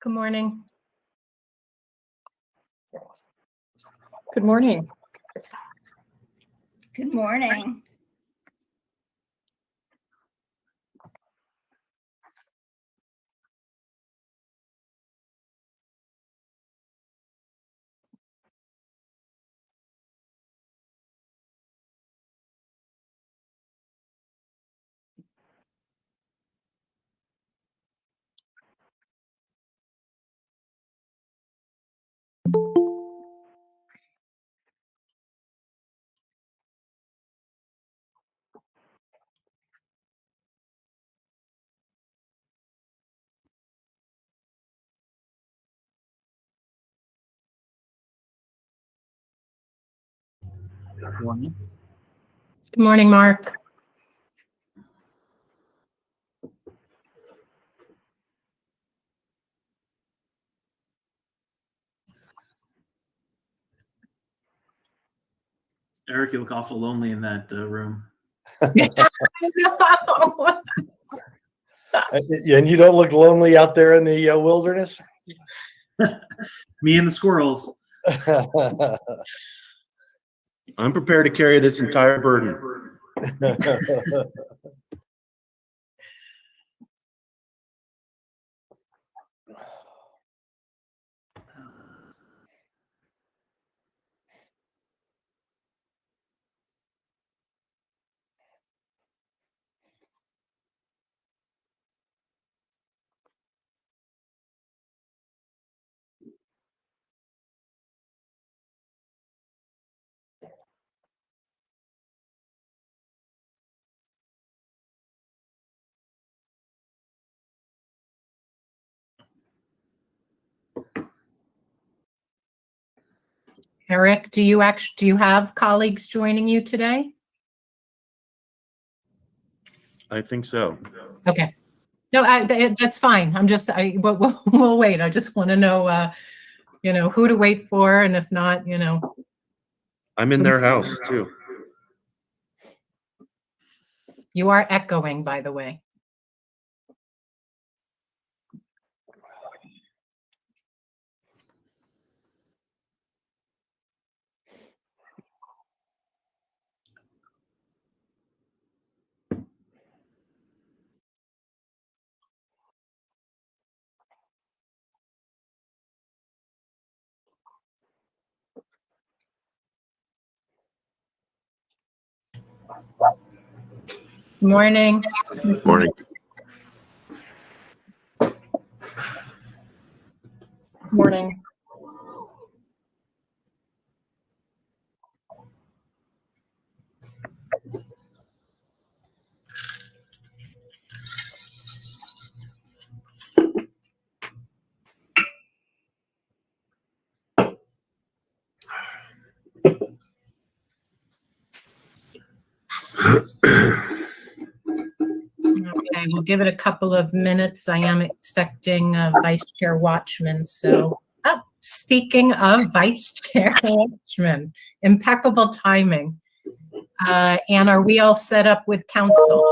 Good morning. Good morning. Good morning. Good morning, Mark. Eric, you look awful lonely in that room. No. And you don't look lonely out there in the wilderness? Me and the squirrels. I'm prepared to carry this entire burden. Eric, do you have colleagues joining you today? I think so. Okay. No, that's fine. We'll wait. I just want to know, who to wait for, and if not, I'm in their house too. You are echoing, by the way. Morning. Morning. Morning. Okay, we'll give it a couple of minutes. I am expecting Vice Chair Watchman. So, speaking of Vice Chair Watchman, impeccable timing. And are we all set up with council?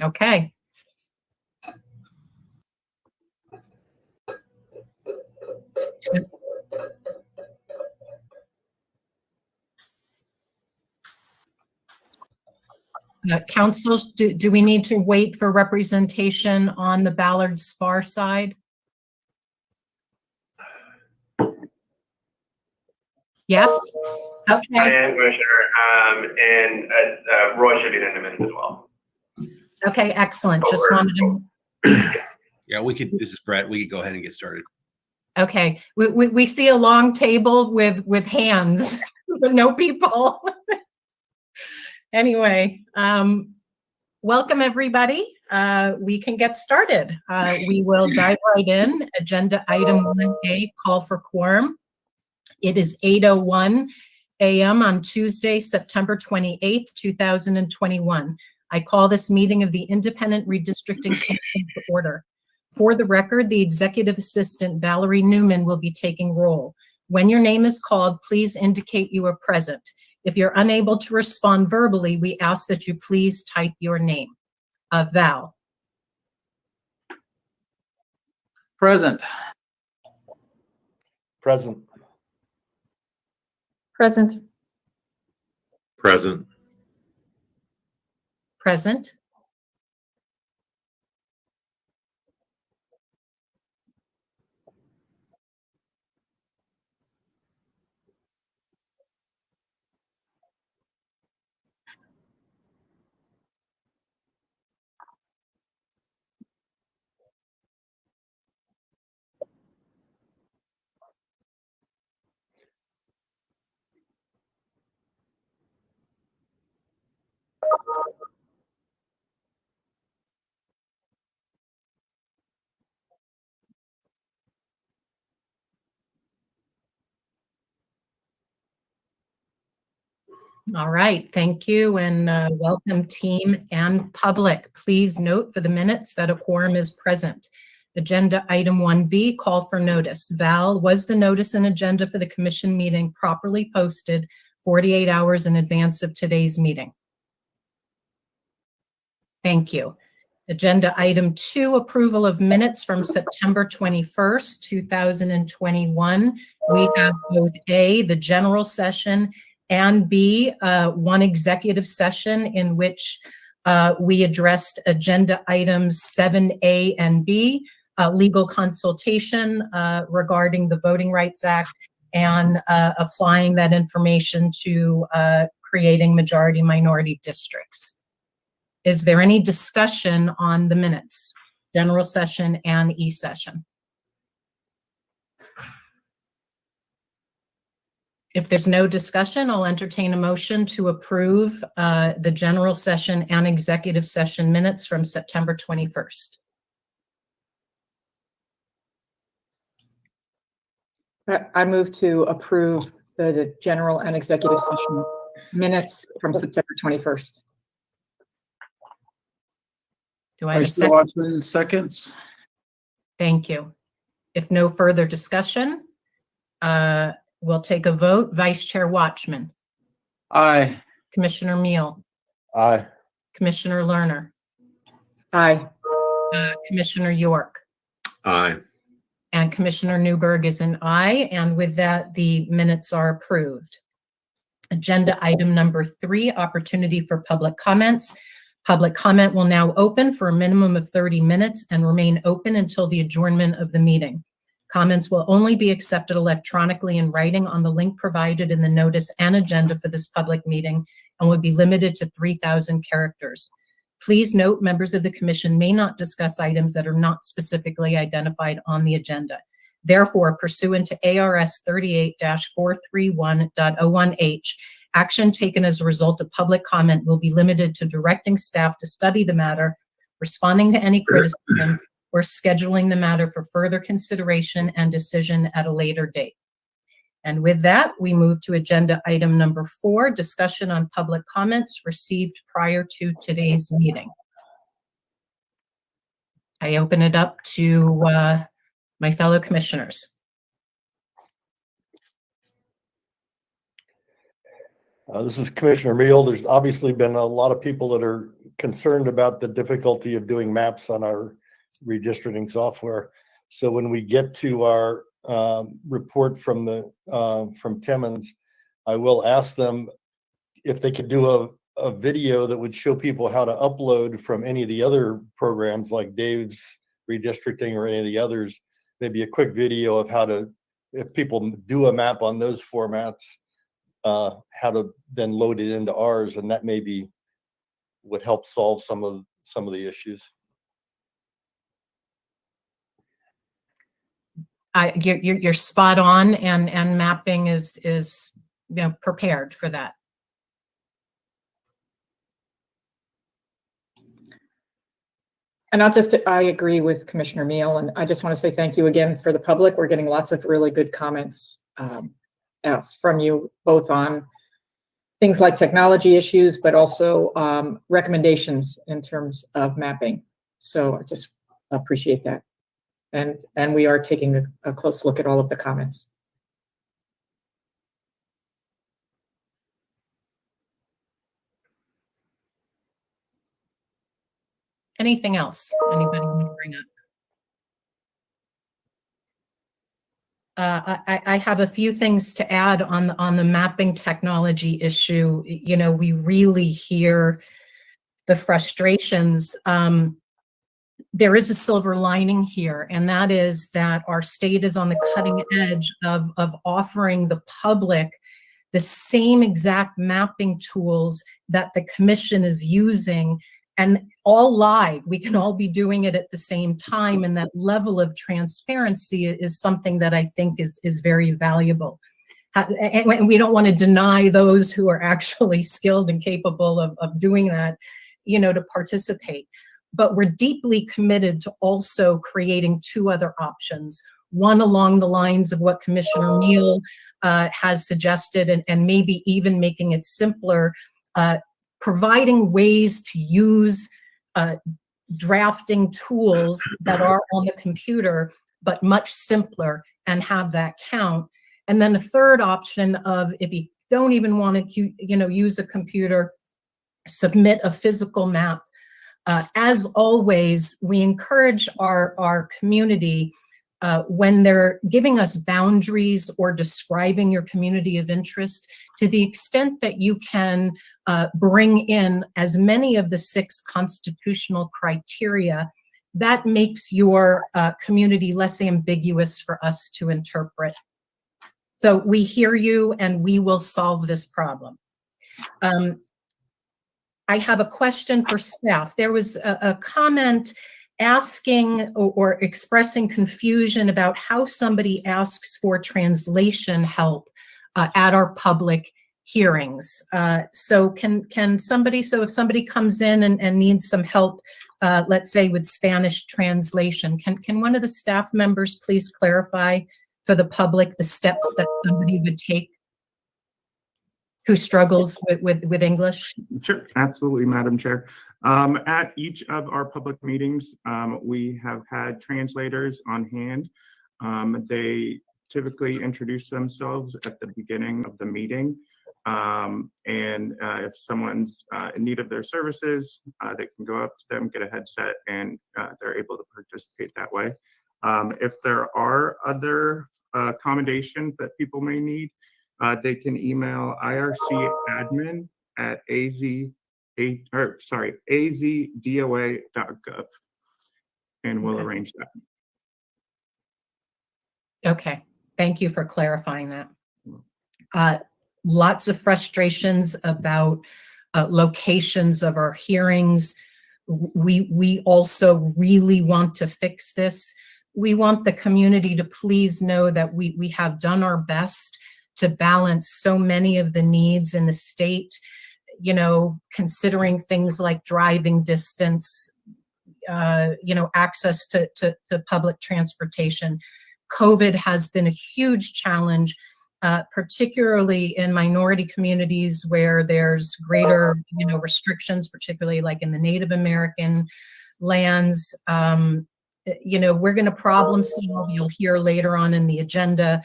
Okay. Councils, do we need to wait for representation on the Ballard Spar side? Yes? Okay. I am, Commissioner, and Roy should be in a minute as well. Okay, excellent. Just wanted to... Yeah, we could, this is Brett. We could go ahead and get started. Okay, we see a long table with hands, but no people. Anyway, welcome everybody. We can get started. We will dive right in. Agenda item 1A, call for quorum. It is 8:01 a.m. on Tuesday, September 28th, 2021. I call this meeting of the Independent Redistricting Commission to order. For the record, the Executive Assistant, Valerie Newman, will be taking roll. When your name is called, please indicate you are present. If you're unable to respond verbally, we ask that you please type your name. Val. Present. Present. Present. Present. Present. All right, thank you, and welcome team and public. Please note for the minutes that a quorum is present. Agenda item 1B, call for notice. Val, was the notice and agenda for the commission meeting properly posted 48 hours in advance of today's meeting? Thank you. Agenda item 2, approval of minutes from September 21st, 2021. We have both A, the general session, and B, one executive session in which we addressed agenda items 7A and B, legal consultation regarding the Voting Rights Act and applying that information to creating majority-minority districts. Is there any discussion on the minutes, general session and E-session? If there's no discussion, I'll entertain a motion to approve the general session and executive session minutes from September 21st. I move to approve the general and executive sessions minutes from September 21st. Do I have a Vice second? Watson, seconds. Thank you. If no further discussion, we'll take a vote. Vice Chair Watchman. Aye. Commissioner Meal. Aye. Commissioner Lerner. Aye. Commissioner York. Aye. And Commissioner Newberg is an aye. And with that, the minutes are approved. Agenda item number 3, opportunity for public comments. Public comment will now open for a minimum of 30 minutes and remain open until the adjournment of the meeting. Comments will only be accepted electronically in writing on the link provided in the notice and agenda for this public meeting and will be limited to 3,000 characters. Please note, members of the commission may not discuss items that are not specifically identified on the agenda. Therefore, pursuant to ARS 38-431.01H, action taken as a result of public comment will be limited to directing staff to study the matter, responding to any criticism, or scheduling the matter for further consideration and decision at a later date. And with that, we move to agenda item number 4, discussion on public comments received prior to today's meeting. I open it up to my fellow commissioners. This is Commissioner Meal. There's obviously been a lot of people that are concerned about the difficulty of doing maps on our redistricting software. So when we get to our report from Timmons, I will ask them if they could do a video that would show people how to upload from any of the other programs like Dave's Redistricting or any of the others, maybe a quick video of how to, if people do a map on those formats, how to then load it into ours, and that maybe would help solve some of the issues. You're spot on, and mapping is prepared for that. And I agree with Commissioner Meal, and I just want to say thank you again for the public. We're getting lots of really good comments from you, both on things like technology issues, but also recommendations in terms of mapping. So I just appreciate that. And we are taking a close look at all of the comments. Anything else anybody want to bring up? I have a few things to add on the mapping technology issue. You know, we really hear the frustrations. There is a silver lining here, and that is that our state is on the cutting edge of offering the public the same exact mapping tools that the commission is using, and all live. We can all be doing it at the same time, and that level of transparency is something that I think is very valuable. And we don't want to deny those who are actually skilled and capable of doing that, you know, to participate. But we're deeply committed to also creating two other options. One along the lines of what Commissioner Meal has suggested, and maybe even making it simpler, providing ways to use drafting tools that are on the computer, but much simpler, and have that count. And then a third option of, if you don't even want to, you know, use a computer, submit a physical map. As always, we encourage our community when they're giving us boundaries or describing your community of interest, to the extent that you can bring in as many of the 6 constitutional criteria, that makes your community less ambiguous for us to interpret. So we hear you, and we will solve this problem. I have a question for staff. There was a comment asking or expressing confusion about how somebody asks for translation help at our public hearings. So can somebody, so if somebody comes in and needs some help, let's say with Spanish translation, can one of the staff members please clarify for the public the steps that somebody would take who struggles with English? Sure, absolutely, Madam Chair. At each of our public meetings, we have had translators on hand. They typically introduce themselves at the beginning of the meeting. And if someone's in need of their services, they can go up to them, get a headset, and they're able to participate that way. If there are other accommodations that people may need, they can email ircadmin at azdoa.gov, and we'll arrange that. Okay, thank you for clarifying that. Lots of frustrations about locations of our hearings. We also really want to fix this. We want the community to please know that we have done our best to balance so many of the needs in the state, you know, considering things like driving distance, you know, access to public transportation. COVID has been a huge challenge, particularly in minority communities where there's greater, you know, restrictions, particularly like in the Native American lands. You know, we're going to problem solve. You'll hear later on in the agenda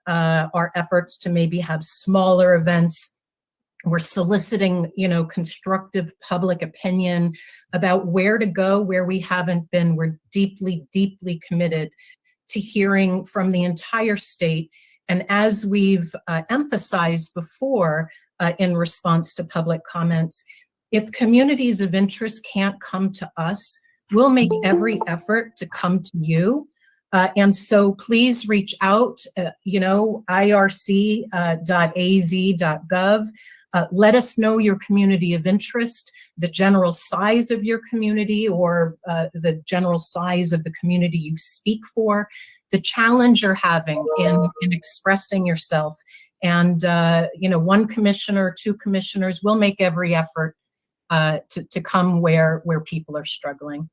our efforts to maybe have smaller events. We're soliciting, you know, constructive public opinion about where to go, where we haven't been. We're deeply, deeply committed to hearing from the entire state. And as we've emphasized before in response to public comments, if communities of interest can't come to us, we'll make every effort to come to you. And so please reach out, you know, irc.az.gov. Let us know your community of interest, the general size of your community, or the general size of the community you speak for, the challenge you're having in expressing yourself. And, you know, 1 commissioner, 2 commissioners will make every effort to come where people are struggling.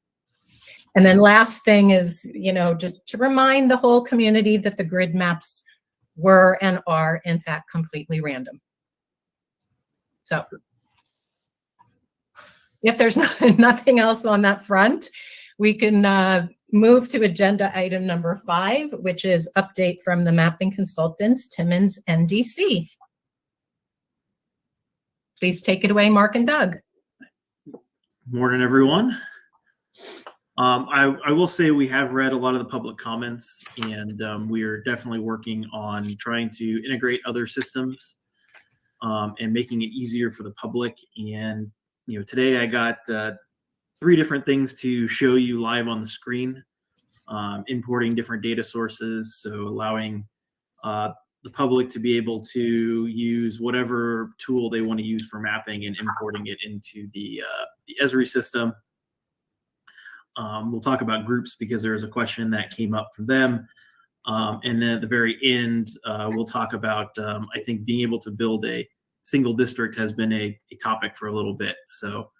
And then last thing is, just to remind the whole community that the grid maps were and are in fact completely random. So if there's nothing else on that front, we can move to agenda item number 5, which is update from the mapping consultants, Timmins NDC. Please take it away, Mark and Doug. Morning, everyone. I will say we have read a lot of the public comments, and we are definitely working on trying to integrate other systems and making it easier for the public. And today I got 3 different things to show you live on the screen, importing different data sources, so allowing the public to be able to use whatever tool they want to use for mapping and importing it into the Esri system. We'll talk about groups because there was a question that came up from them. And then at the very end, we'll talk about, I think, being able to build a single district has been a topic for a little bit. So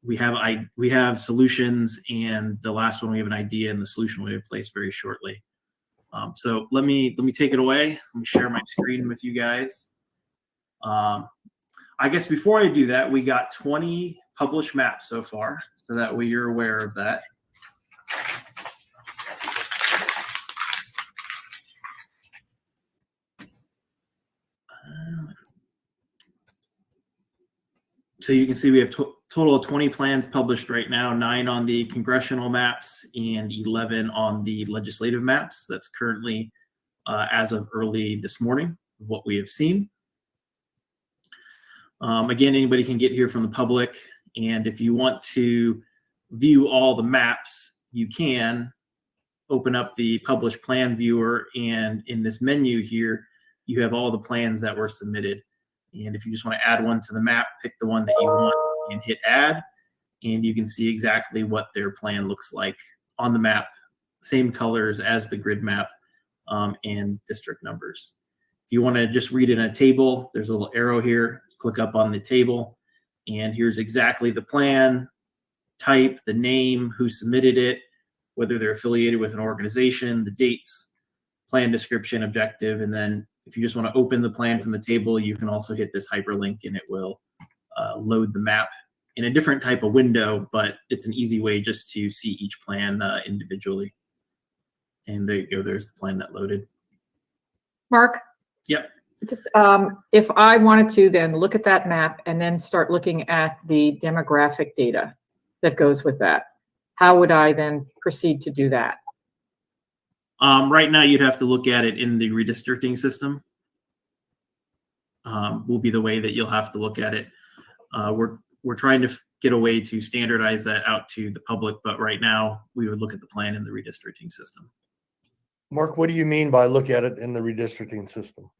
we have solutions, and the last one we have an idea, and the solution will be in place very shortly. So let me take it away. Let me share my screen with you guys. I guess before I do that, we got 20 published maps so far, so that way you're aware of that. So you can see we have total of 20 plans published right now, 9 on the congressional maps and 11 on the legislative maps. That's currently, as of early this morning, what we have seen. Again, anybody can get here from the public, and if you want to view all the maps, you can open up the published plan viewer, and in this menu here, you have all the plans that were submitted. And if you just want to add one to the map, pick the one that you want and hit add, and you can see exactly what their plan looks like on the map, same colors as the grid map, and district numbers. If you want to just read in a table, there's a little arrow here, click up on the table, and here's exactly the plan, type, the name, who submitted it, whether they're affiliated with an organization, the dates, plan description, objective, and then if you just want to open the plan from the table, you can also hit this hyperlink and it will load the map in a different type of window, but it's an easy way just to see each plan individually. And there you go, there's the plan that loaded. Mark? Yep. Just if I wanted to then look at that map and then start looking at the demographic data that goes with that, how would I then proceed to do that? Right now, you'd have to look at it in the redistricting system. Will be the way that you'll have to look at it. We're trying to get a way to standardize that out to the public, but right now we would look at the plan in the redistricting system. Mark, what do you mean by look at it in the redistricting system?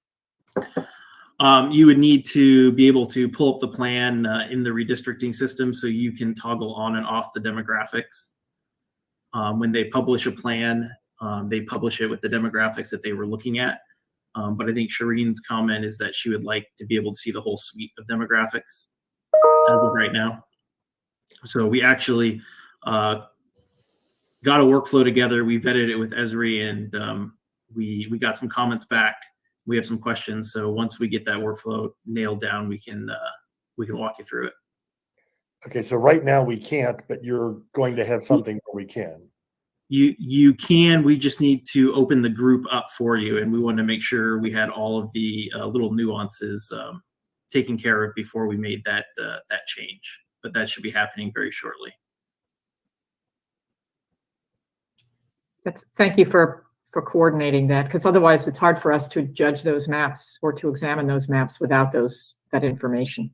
You would need to be able to pull up the plan in the redistricting system so you can toggle on and off the demographics. When they publish a plan, they publish it with the demographics that they were looking at. But I think Shireen's comment is that she would like to be able to see the whole suite of demographics as of right now. So we actually got a workflow together. We vetted it with Esri, and we got some comments back. We have some questions. So once we get that workflow nailed down, we can walk you through it. Okay, so right now we can't, but you're going to have something where we can. You can. We just need to open the group up for you, and we want to make sure we had all of the little nuances taken care of before we made that change. But that should be happening very shortly. Thank you for coordinating that, because otherwise it's hard for us to judge those maps or to examine those maps without that information.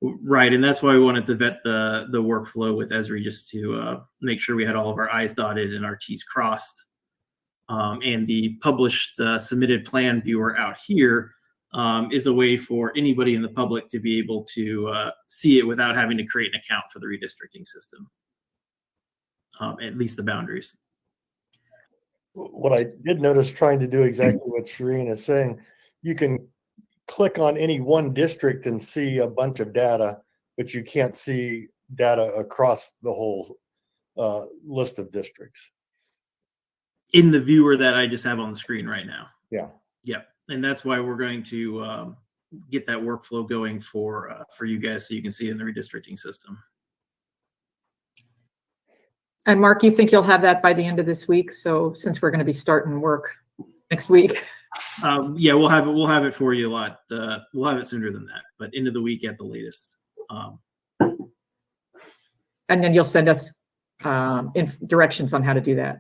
Right, and that's why we wanted to vet the workflow with Esri, just to make sure we had all of our I's dotted and our T's crossed. And the published submitted plan viewer out here is a way for anybody in the public to be able to see it without having to create an account for the redistricting system, at least the boundaries. What I did notice, trying to do exactly what Shireen is saying, you can click on any one district and see a bunch of data, but you can't see data across the whole list of districts. In the viewer that I just have on the screen right now. Yeah. Yep. And that's why we're going to get that workflow going for you guys so you can see it in the redistricting system. And Mark, you think you'll have that by the end of this week? So since we're going to be starting work next week. Yeah, we'll have it for you a lot. We'll have it sooner than that, but end of the week at the latest. And then you'll send us directions on how to do that.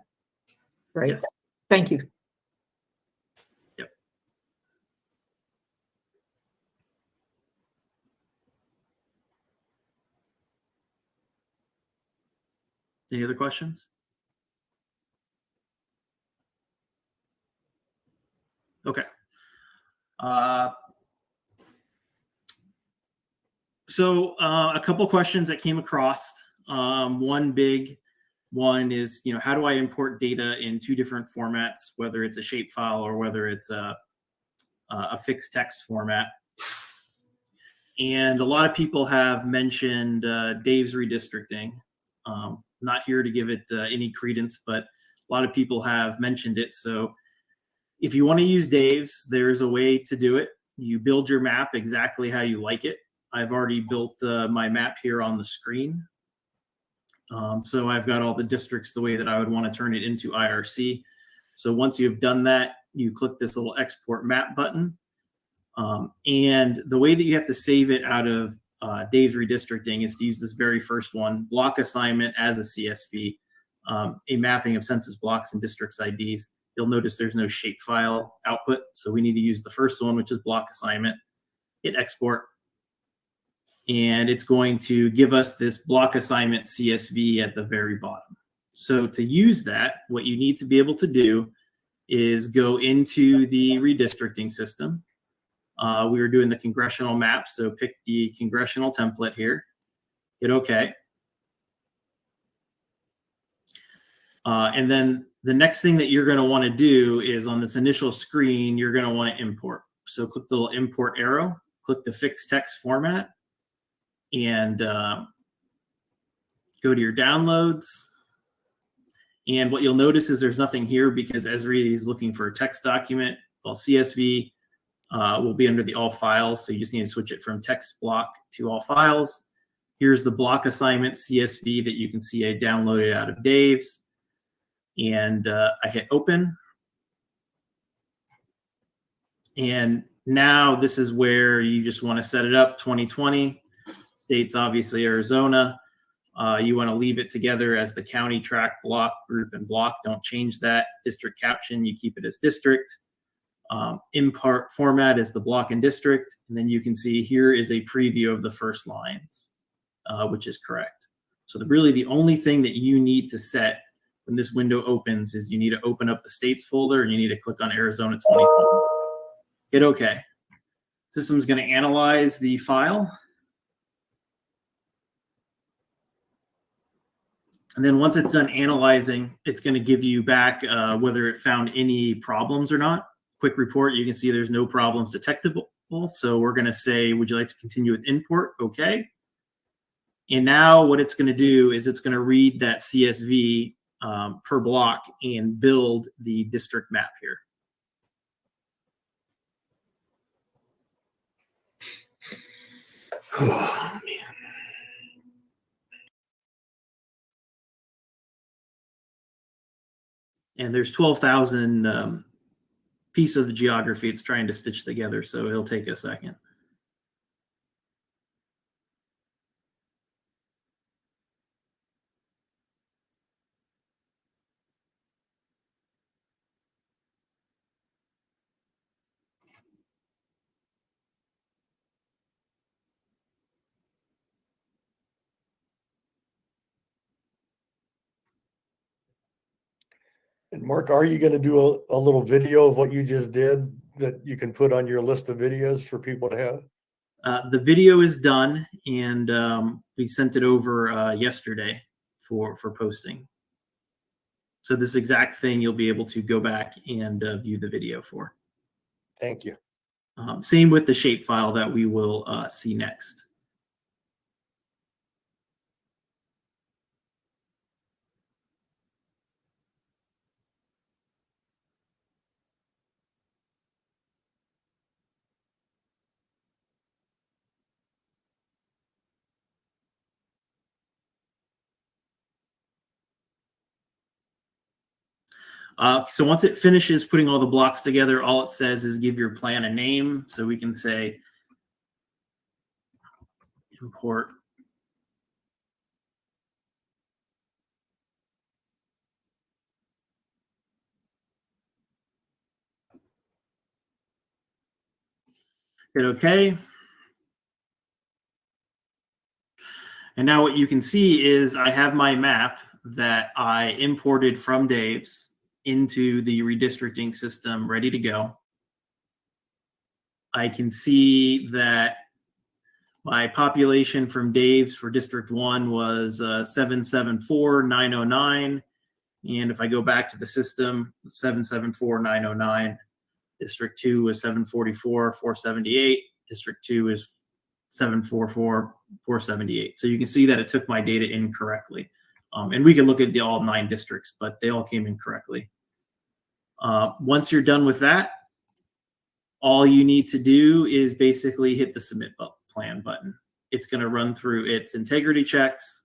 Right. Yes. Thank you. Yep. Any other questions? Okay. So a couple questions that came across. One big one is, how do I import data in two different formats, whether it's a shapefile or whether it's a fixed text format? And a lot of people have mentioned Dave's redistricting. Not here to give it any credence, but a lot of people have mentioned it. So if you want to use Dave's, there's a way to do it. You build your map exactly how you like it. I've already built my map here on the screen. So I've got all the districts the way that I would want to turn it into IRC. So once you've done that, you click this little export map button. And the way that you have to save it out of Dave's redistricting is to use this very first one, block assignment as a CSV, a mapping of census blocks and districts IDs. You'll notice there's no shapefile output. So we need to use the first one, which is block assignment, hit export. And it's going to give us this block assignment CSV at the very bottom. So to use that, what you need to be able to do is go into the redistricting system. We were doing the congressional map, so pick the congressional template here, hit OK. And then the next thing that you're going to want to do is on this initial screen, you're going to want to import. So click the little import arrow, click the fixed text format, and go to your downloads. And what you'll notice is there's nothing here because Esri is looking for a text document. Well, CSV will be under the all files. So you just need to switch it from text block to all files. Here's the block assignment CSV that you can see I downloaded out of Dave's. And I hit open. And now this is where you just want to set it up 2020. States, obviously, Arizona. You want to leave it together as the county, tract, block, group, and block. Don't change that. District caption, you keep it as district. Import format is the block and district. And then you can see here is a preview of the first lines, which is correct. So really the only thing that you need to set when this window opens is you need to open up the states folder and you need to click on Arizona 2020. Hit OK. System's going to analyze the file. And then once it's done analyzing, it's going to give you back whether it found any problems or not. Quick report, you can see there's no problems detectable. So we're going to say, would you like to continue with import? Okay. And now what it's going to do is it's going to read that CSV per block and build the district map here. Oh, man. And there's 12,000 pieces of the geography it's trying to stitch together, so it'll take a second. And Mark, are you going to do a little video of what you just did that you can put on your list of videos for people to have? The video is done, and we sent it over yesterday for posting. So this exact thing you'll be able to go back and view the video for. Thank you. Same with the shapefile that we will see next. So once it finishes putting all the blocks together, all it says is give your plan a name. So we can say import hit OK. And now what you can see is I have my map that I imported from Dave's into the redistricting system ready to go. I can see that my population from Dave's for District 1 was 774,909. And if I go back to the system, 774,909. District 2 was 744,478. District 2 is 744,478. So you can see that it took my data in correctly. And we can look at all 9 districts, but they all came in correctly. Once you're done with that, all you need to do is basically hit the submit plan button. It's going to run through its integrity checks.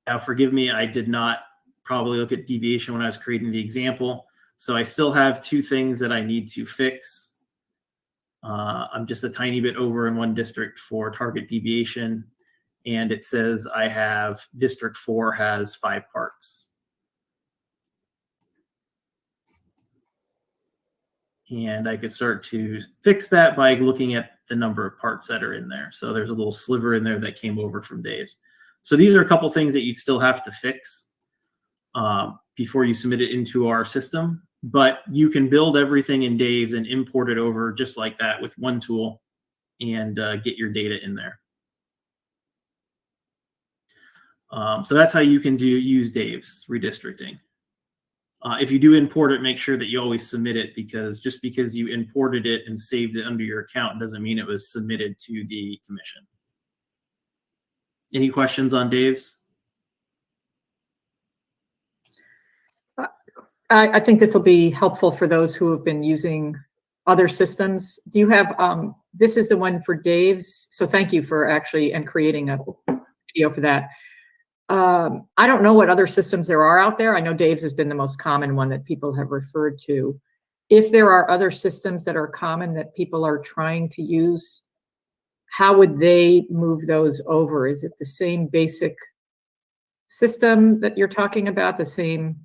Now, forgive me, I did not probably look at deviation when I was creating the example. So I still have 2 things that I need to fix. I'm just a tiny bit over in one district for target deviation. And it says I have District 4 has 5 parts. And I could start to fix that by looking at the number of parts that are in there. So there's a little sliver in there that came over from Dave's. So these are a couple things that you'd still have to fix before you submit it into our system. But you can build everything in Dave's and import it over just like that with one tool and get your data in there. So that's how you can use Dave's redistricting. If you do import it, make sure that you always submit it, because just because you imported it and saved it under your account doesn't mean it was submitted to the commission. Any questions on Dave's? I think this will be helpful for those who have been using other systems. Do you have, this is the one for Dave's. So thank you for actually and creating a video for that. I don't know what other systems there are out there. I know Dave's has been the most common one that people have referred to. If there are other systems that are common that people are trying to use, how would they move those over? Is it the same basic system that you're talking about, the same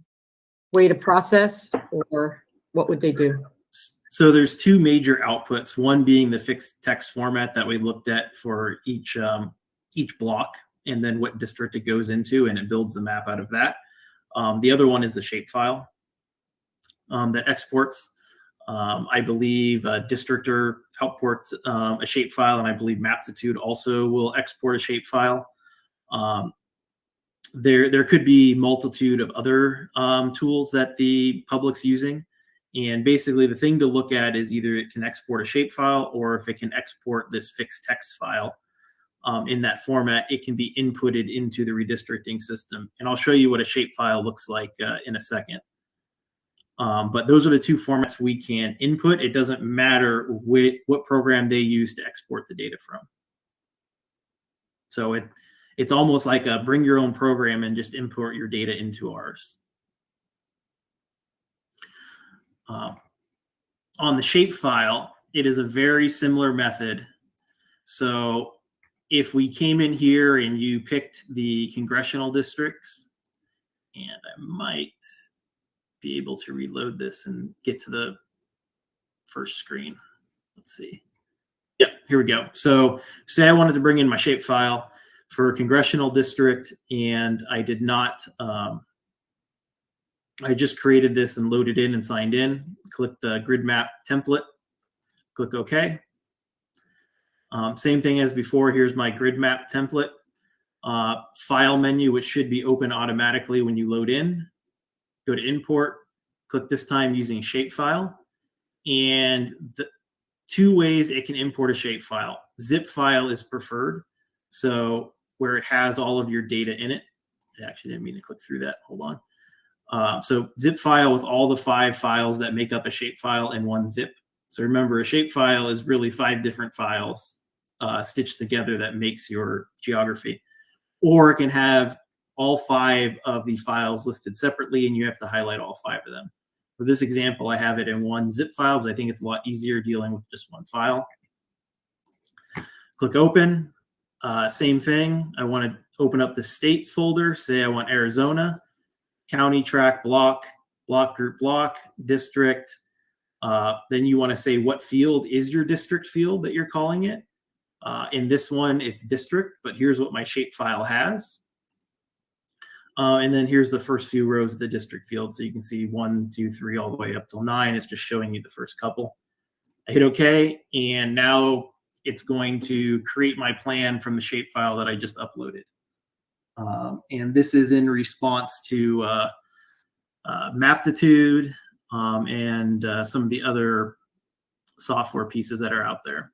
way to process, or what would they do? So there's 2 major outputs, one being the fixed text format that we looked at for each block, and then what district it goes into, and it builds the map out of that. The other one is the shapefile that exports. I believe Districtor outports a shapefile, and I believe Maptitude also will export a shapefile. There could be multitude of other tools that the public's using. And basically the thing to look at is either it can export a shapefile, or if it can export this fixed text file in that format, it can be inputted into the redistricting system. And I'll show you what a shapefile looks like in a second. But those are the 2 formats we can input. It doesn't matter what program they use to export the data from. So it's almost like a bring your own program and just import your data into ours. On the shapefile, it is a very similar method. So if we came in here and you picked the congressional districts, and I might be able to reload this and get to the first screen. Let's see. Yeah, here we go. So say I wanted to bring in my shapefile for a congressional district, and I did not, I just created this and loaded in and signed in. Click the grid map template, click OK. Same thing as before. Here's my grid map template. File menu, which should be open automatically when you load in. Go to import, click this time using shapefile. And the 2 ways it can import a shapefile. Zip file is preferred. So where it has all of your data in it. I actually didn't mean to click through that. Hold on. So zip file with all the 5 files that make up a shapefile in one zip. So remember, a shapefile is really 5 different files stitched together that makes your geography. Or it can have all 5 of the files listed separately, and you have to highlight all 5 of them. For this example, I have it in one zip file because I think it's a lot easier dealing with just one file. Click open. Same thing. I want to open up the states folder. Say I want Arizona, county, tract, block, group, block, district. Then you want to say what field is your district field that you're calling it. In this one, it's district, but here's what my shapefile has. And then here's the first few rows of the district field. So you can see 1, 2, 3, all the way up till 9. It's just showing you the first couple. I hit OK, and now it's going to create my plan from the shapefile that I just uploaded. And this is in response to Maptitude and some of the other software pieces that are out there.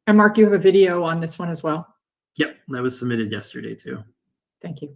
And Mark, you have a video on this one as well. Yep, that was submitted yesterday too. Thank you.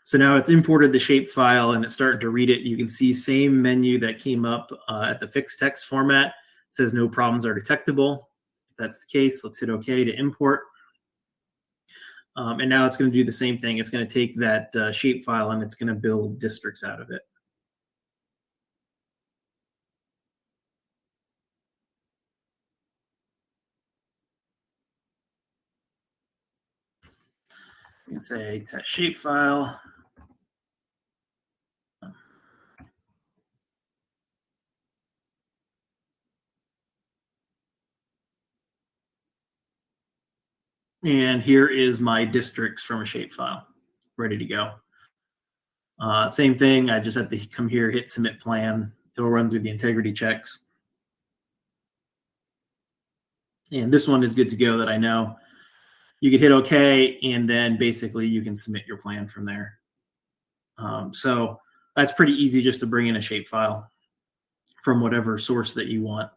So now it's imported the shapefile and it's starting to read it. You can see same menu that came up at the fixed text format. It says no problems are detectable. If that's the case, let's hit OK to import. And now it's going to do the same thing. It's going to take that shapefile and it's going to build districts out of it. You can say test shapefile. And here is my districts from a shapefile, ready to go. Same thing, I just have to come here, hit submit plan. It'll run through the integrity checks. And this one is good to go that I know. You can hit OK, and then basically you can submit your plan from there. So that's pretty easy just to bring in a shapefile from whatever source that you want.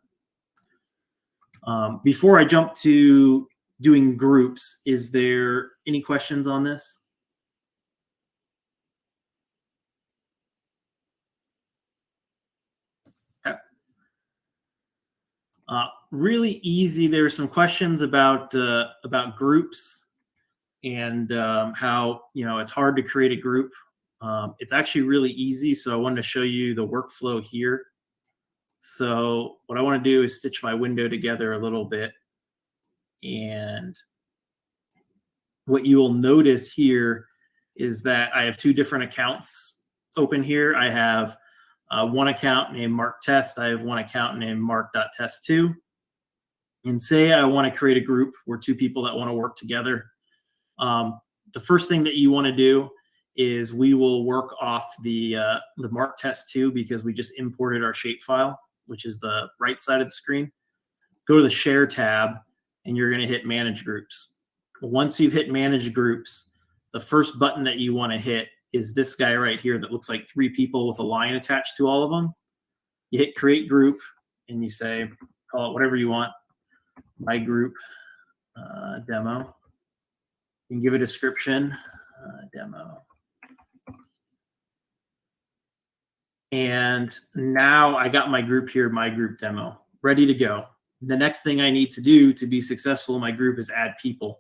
Before I jump to doing groups, is there any questions on this? Okay. Really easy. There are some questions about groups and how it's hard to create a group. It's actually really easy. So I wanted to show you the workflow here. So what I want to do is stitch my window together a little bit. And what you will notice here is that I have 2 different accounts open here. I have one account named Mark Test. I have one account named Mark.test2. And say I want to create a group where 2 people that want to work together. The first thing that you want to do is we will work off the Mark Test2 because we just imported our shapefile, which is the right side of the screen. Go to the Share tab, and you're going to hit Manage Groups. Once you've hit Manage Groups, the first button that you want to hit is this guy right here that looks like 3 people with a line attached to all of them. You hit Create Group, and you say, call it whatever you want, My Group Demo. You can give a description, demo. And now I got my group here, My Group Demo, ready to go. The next thing I need to do to be successful in my group is add people.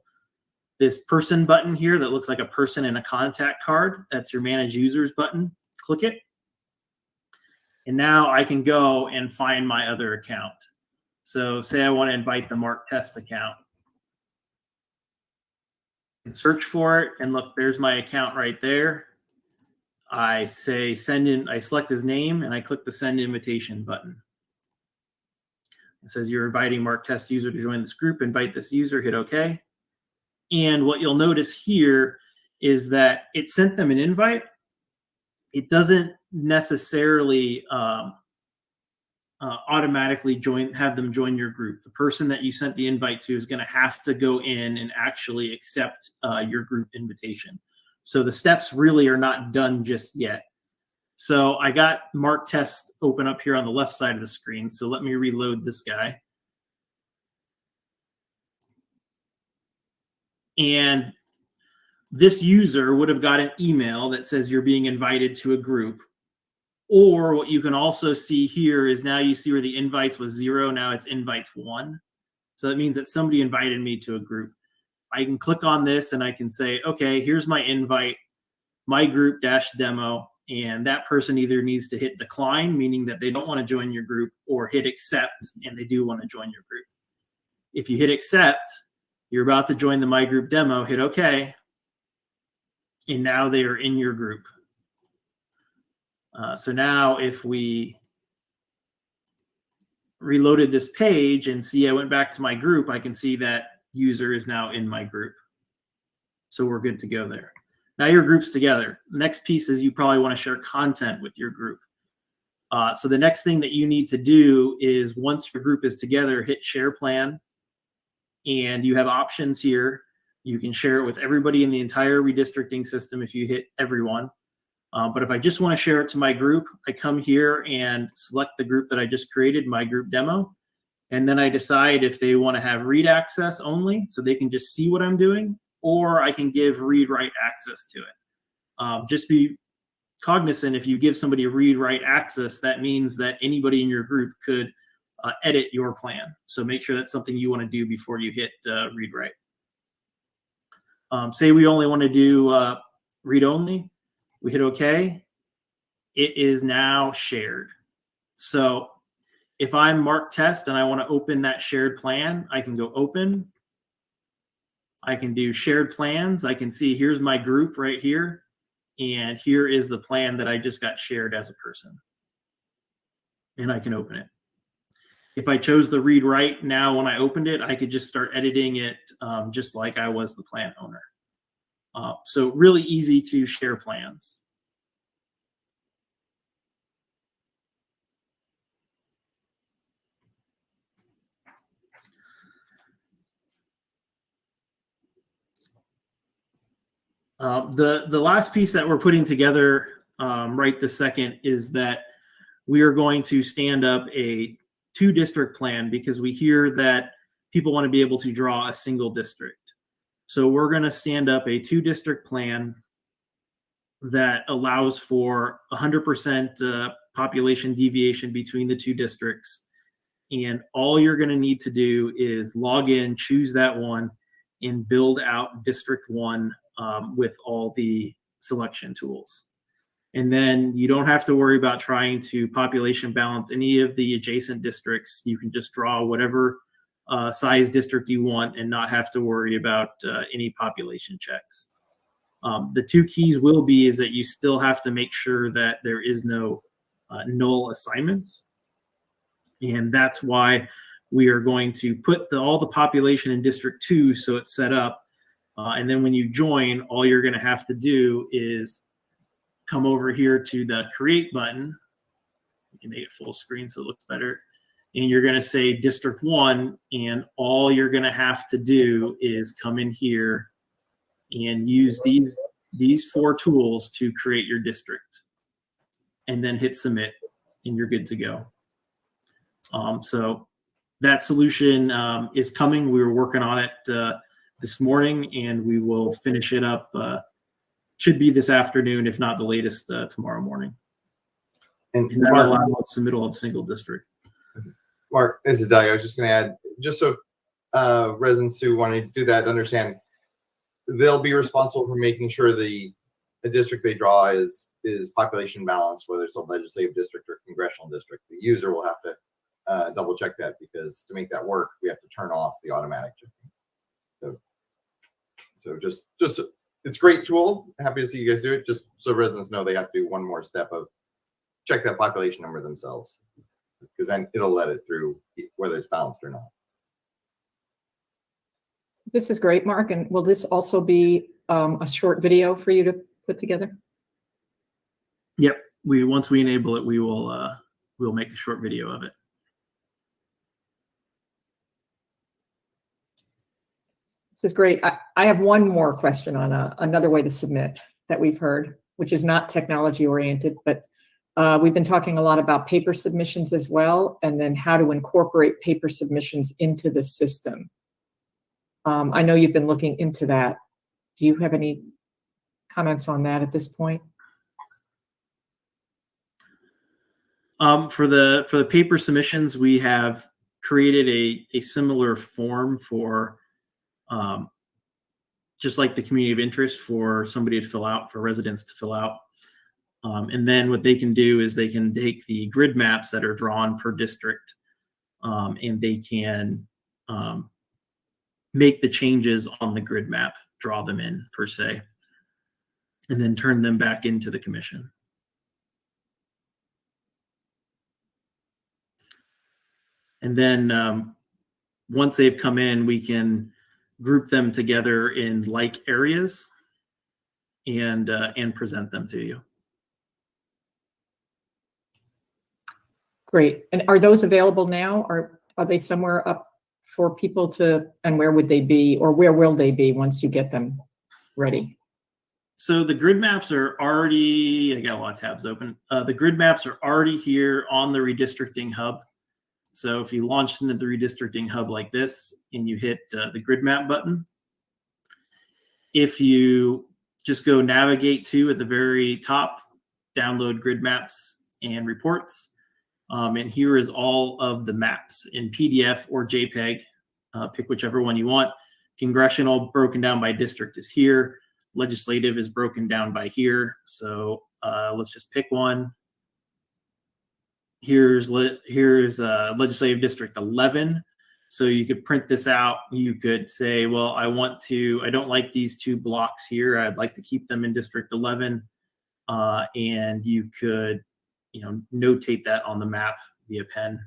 This person button here that looks like a person in a contact card, that's your Manage Users button. Click it. And now I can go and find my other account. So say I want to invite the Mark Test account. And search for it, and look, there's my account right there. I say send in, I select his name, and I click the Send Invitation button. It says you're inviting Mark Test user to join this group. Invite this user, hit OK. And what you'll notice here is that it sent them an invite. It doesn't necessarily automatically have them join your group. The person that you sent the invite to is going to have to go in and actually accept your group invitation. So the steps really are not done just yet. So I got Mark Test open up here on the left side of the screen. So let me reload this guy. And this user would have got an email that says you're being invited to a group. Or what you can also see here is now you see where the invites was 0. Now it's invites 1. So that means that somebody invited me to a group. I can click on this and I can say, okay, here's my invite, my group -demo. And that person either needs to hit decline, meaning that they don't want to join your group, or hit accept and they do want to join your group. If you hit accept, you're about to join the My Group demo, hit OK. And now they are in your group. So now if we reloaded this page and see I went back to my group, I can see that user is now in my group. So we're good to go there. Now your group's together. Next piece is you probably want to share content with your group. So the next thing that you need to do is once your group is together, hit share plan. And you have options here. You can share it with everybody in the entire redistricting system if you hit everyone. But if I just want to share it to my group, I come here and select the group that I just created, My Group Demo. And then I decide if they want to have read access only, so they can just see what I'm doing, or I can give read-write access to it. Just be cognizant, if you give somebody read-write access, that means that anybody in your group could edit your plan. So make sure that's something you want to do before you hit read-write. Say we only want to do read-only. We hit OK. It is now shared. So if I'm Mark Test and I want to open that shared plan, I can go open. I can do shared plans. I can see here's my group right here. And here is the plan that I just got shared as a person. And I can open it. If I chose the read write now when I opened it, I could just start editing it just like I was the plan owner. So really easy to share plans. The last piece that we're putting together right this second is that we are going to stand up a 2-district plan, because we hear that people want to be able to draw a single district. So we're going to stand up a 2-district plan that allows for 100% population deviation between the 2 districts. And all you're going to need to do is log in, choose that one, and build out District 1 with all the selection tools. And then you don't have to worry about trying to population balance any of the adjacent districts. You can just draw whatever size district you want and not have to worry about any population checks. The 2 keys will be is that you still have to make sure that there is no null assignments. And that's why we are going to put all the population in District 2 so it's set up. And then when you join, all you're going to have to do is come over here to the create button. You can make it full screen so it looks better. And you're going to say District 1, and all you're going to have to do is come in here and use these 4 tools to create your district, and then hit submit, and you're good to go. So that solution is coming. We were working on it this morning, and we will finish it up. Should be this afternoon, if not the latest tomorrow morning. And that Mark, allows submittal of single district. Mark, this is Doug. I was just going to add, just so residents who want to do that understand, they'll be responsible for making sure the district they draw is population balanced, whether it's a legislative district or congressional district. The user will have to double check that, because to make that work, we have to turn off the automatic checking. So just it's a great tool. Happy to see you guys do it. Just so residents know they have to do one more step of check that population number themselves, because then it'll let it through whether it's balanced or not. This is great, Mark. And will this also be a short video for you to put together? Yep. Once we enable it, we'll make a short video of it. This is great. I have one more question on another way to submit. that we've heard, which is not technology oriented, but we've been talking a lot about paper submissions as well, and then how to incorporate paper submissions into the system. I know you've been looking into that. Do you have any comments on that at this point? For the paper submissions, we have created a similar form for just like the community of interest for somebody to fill out, for residents to fill out. And then what they can do is they can take the grid maps that are drawn per district, and they can make the changes on the grid map, draw them in per se, and then turn them back into the commission. And then once they've come in, we can group them together in like areas and present them to you. Great. And are those available now? Are they somewhere up for people to, and where would they be, or where will they be once you get them ready? So the grid maps are already, I got a lot of tabs open. The grid maps are already here on the redistricting hub. So if you launch into the redistricting hub like this and you hit the grid map button, if you just go navigate to at the very top, download grid maps and reports. And here is all of the maps in PDF or JPEG. Pick whichever one you want. Congressional broken down by district is here. Legislative is broken down by here. So let's just pick one. Here's legislative district 11. So you could print this out. You could say, well, I don't like these two blocks here. I'd like to keep them in district 11. And you could, notate that on the map via pen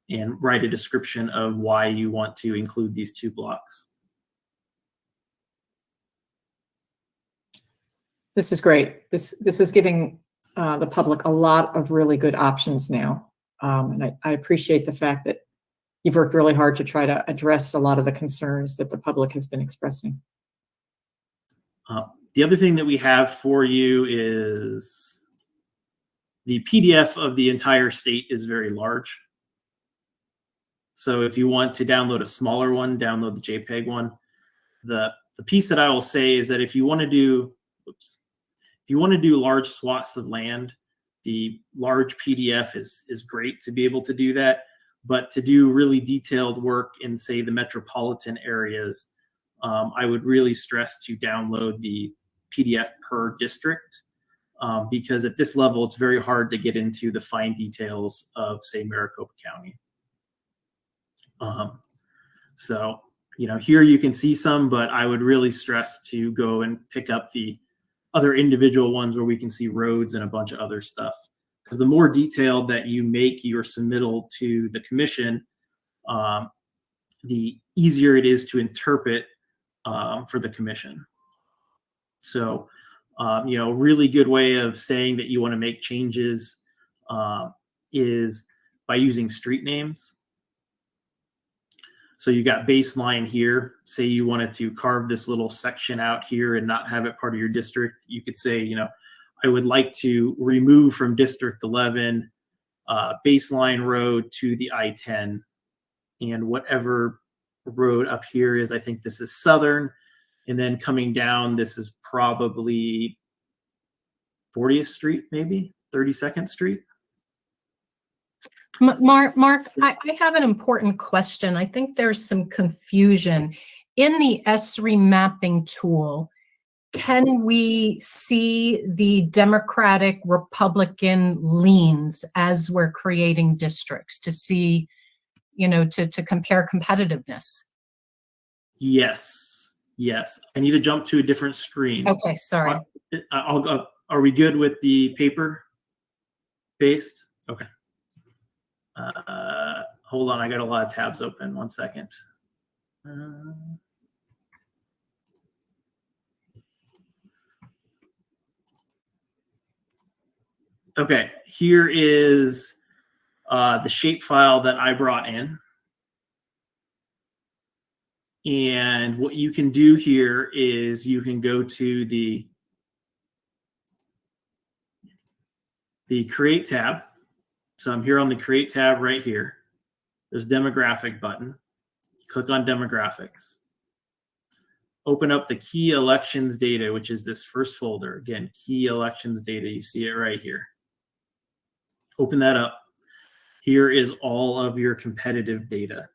and write a description of why you want to include these two blocks. This is great. This is giving the public a lot of really good options now. And I appreciate the fact that you've worked really hard to try to address a lot of the concerns that the public has been expressing. The other thing that we have for you is the PDF of the entire state is very large. So if you want to download a smaller one, download the JPEG one. The piece that I will say is that if you want to do, large swaths of land, the large PDF is great to be able to do that. But to do really detailed work in, say, the metropolitan areas, I would really stress to download the PDF per district. Because at this level, it's very hard to get into the fine details of, say, Maricopa County. So, here you can see some, but I would really stress to go and pick up the other individual ones where we can see roads and a bunch of other stuff. Because the more detailed that you make your submittal to the commission, the easier it is to interpret for the commission. So, really good way of saying that you want to make changes is by using street names. So you got baseline here. Say you wanted to carve this little section out here and not have it part of your district. You could say, I would like to remove from District 11 baseline road to the I-10, and whatever road up here is, I think this is Southern, and then coming down, this is probably 40th Street, maybe 32nd Street. Mark, I have an important question. I think there's some confusion. In the ESRI mapping tool, can we see the Democratic Republican leans as we're creating districts to see, to compare competitiveness? Yes. I need to jump to a different screen. Okay, sorry. Are we good with the paper based? Okay. Hold on, I got a lot of tabs open. 1 second. Okay, here is the shape file that I brought in. And what you can do here is you can go to the the Create tab. So I'm here on the Create tab right here. There's Demographic button. Click on Demographics. Open up the Key Elections Data, which is this first folder. Again, Key Elections Data. You see it right here. Open that up. Here is all of your competitive data.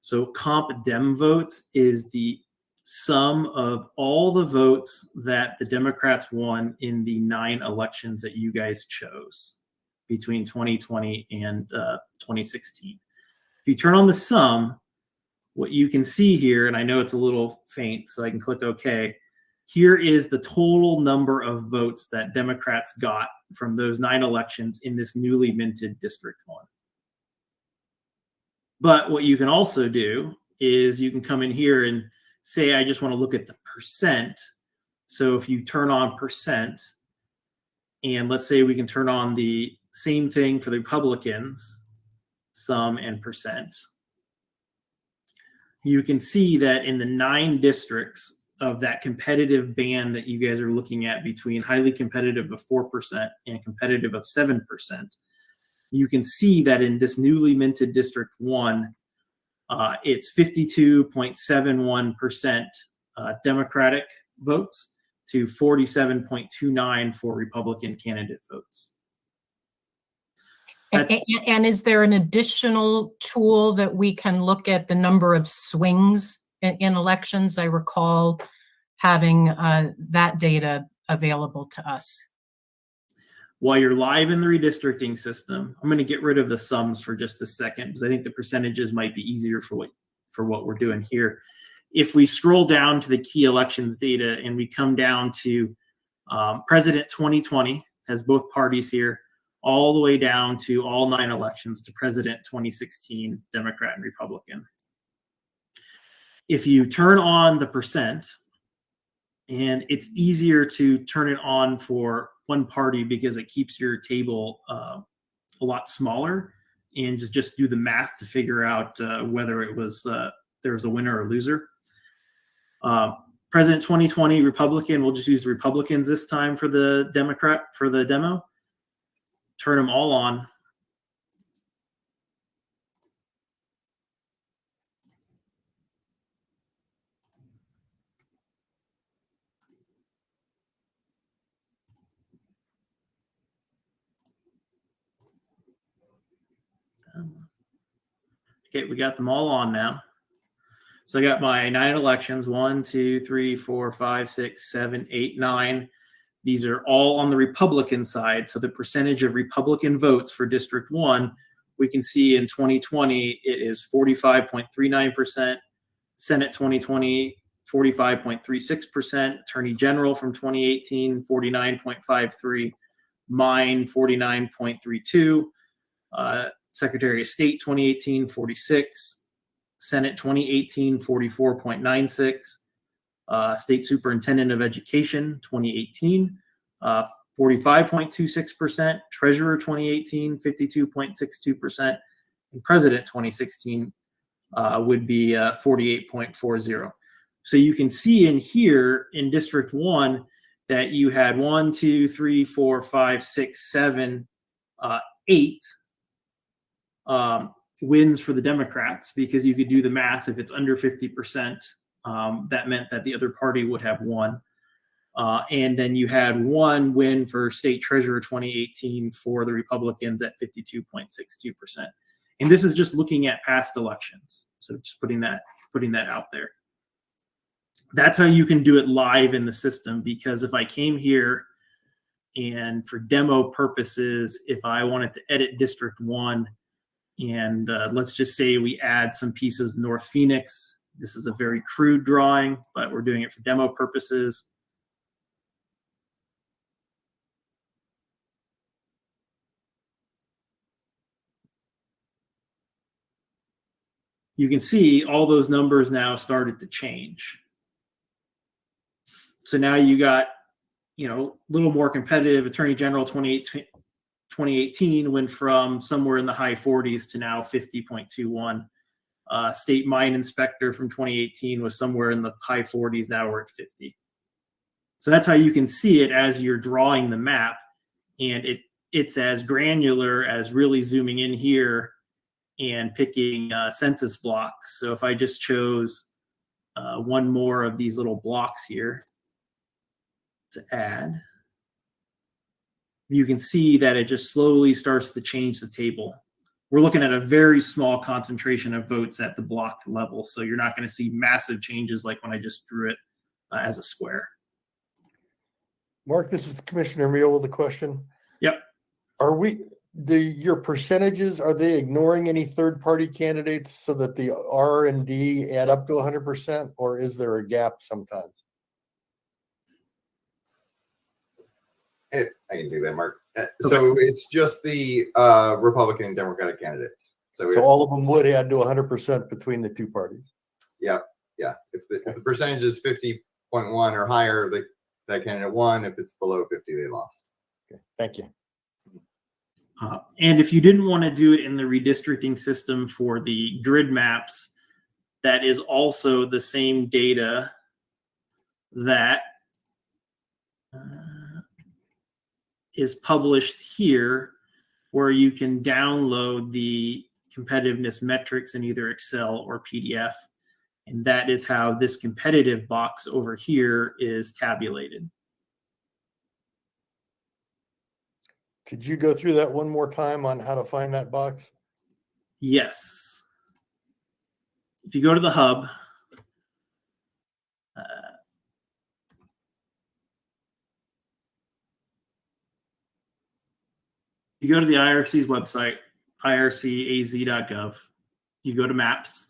So comp dem votes is the sum of all the votes that the Democrats won in the 9 elections that you guys chose between 2020 and 2016. If you turn on the sum, what you can see here, and I know it's a little faint, so I can click OK. Here is the total number of votes that Democrats got from those 9 elections in this newly minted District 1. But what you can also do is you can come in here and say, I just want to look at the percent. So if you turn on percent, and let's say we can turn on the same thing for the Republicans, sum and percent, you can see that in the 9 districts of that competitive band that you guys are looking at between highly competitive of 4% and competitive of 7%, you can see that in this newly minted District 1, it's 52.71% Democratic votes to 47.29 for Republican candidate votes. And is there an additional tool that we can look at the number of swings in elections? I recall having that data available to us. While you're live in the redistricting system, I'm going to get rid of the sums for just a second because I think the percentages might be easier for what we're doing here. If we scroll down to the key elections data and we come down to President 2020, has both parties here, all the way down to all 9 elections to President 2016, Democrat and Republican. If you turn on the percent, and it's easier to turn it on for one party because it keeps your table a lot smaller, and just do the math to figure out whether it was there was a winner or loser. President 2020 Republican, we'll just use the Republicans this time for the Democrat for the demo. Turn them all on. Okay, we got them all on now. So I got my 9 elections, 1, 2, 3, 4, 5, 6, 7, 8, 9. These are all on the Republican side. So the percentage of Republican votes for District 1, we can see in 2020, it is 45.39%. Senate 2020, 45.36%. Attorney General from 2018, 49.53. Mine, 49.32. Secretary of State 2018, 46. Senate 2018, 44.96. State Superintendent of Education 2018, 45.26%. Treasurer 2018, 52.62%. And President 2016 would be 48.40. So you can see in here in District 1 that you had 1, 2, 3, 4, 5, 6, 7, 8 wins for the Democrats, because you could do the math. If it's under 50%, that meant that the other party would have won. And then you had 1 win for State Treasurer 2018 for the Republicans at 52.62%. And this is just looking at past elections. So just putting that out there. That's how you can do it live in the system, because if I came here and for demo purposes, if I wanted to edit District 1, and let's just say we add some pieces of North Phoenix. This is a very crude drawing, but we're doing it for demo purposes. You can see all those numbers now started to change. So now you got, a little more competitive. Attorney General 2018 went from somewhere in the high 40s to now 50.21. State Mine Inspector from 2018 was somewhere in the high 40s. Now we're at 50. So that's how you can see it as you're drawing the map. And it's as granular as really zooming in here and picking census blocks. So if I just chose one more of these little blocks here to add, you can see that it just slowly starts to change the table. We're looking at a very small concentration of votes at the block level, so you're not going to see massive changes like when I just drew it as a square. Mark, this is Commissioner Meal with a question. Yep. Are your percentages, are they ignoring any third-party candidates so that the R and D add up to 100%, or is there a gap sometimes? I can do that, Mark. So it's just the Republican and Democratic candidates. So all of them would add to 100% between the two parties. Yeah. If the percentage is 50.1 or higher, that candidate won. If it's below 50, they lost. Okay, thank you. And if you didn't want to do it in the redistricting system for the grid maps, that is also the same data that is published here, where you can download the competitiveness metrics in either Excel or PDF. And that is how this competitive box over here is tabulated. Could you go through that one more time on how to find that box? Yes. If you go to the hub, you go to the IRC's website, ircaz.gov. You go to maps.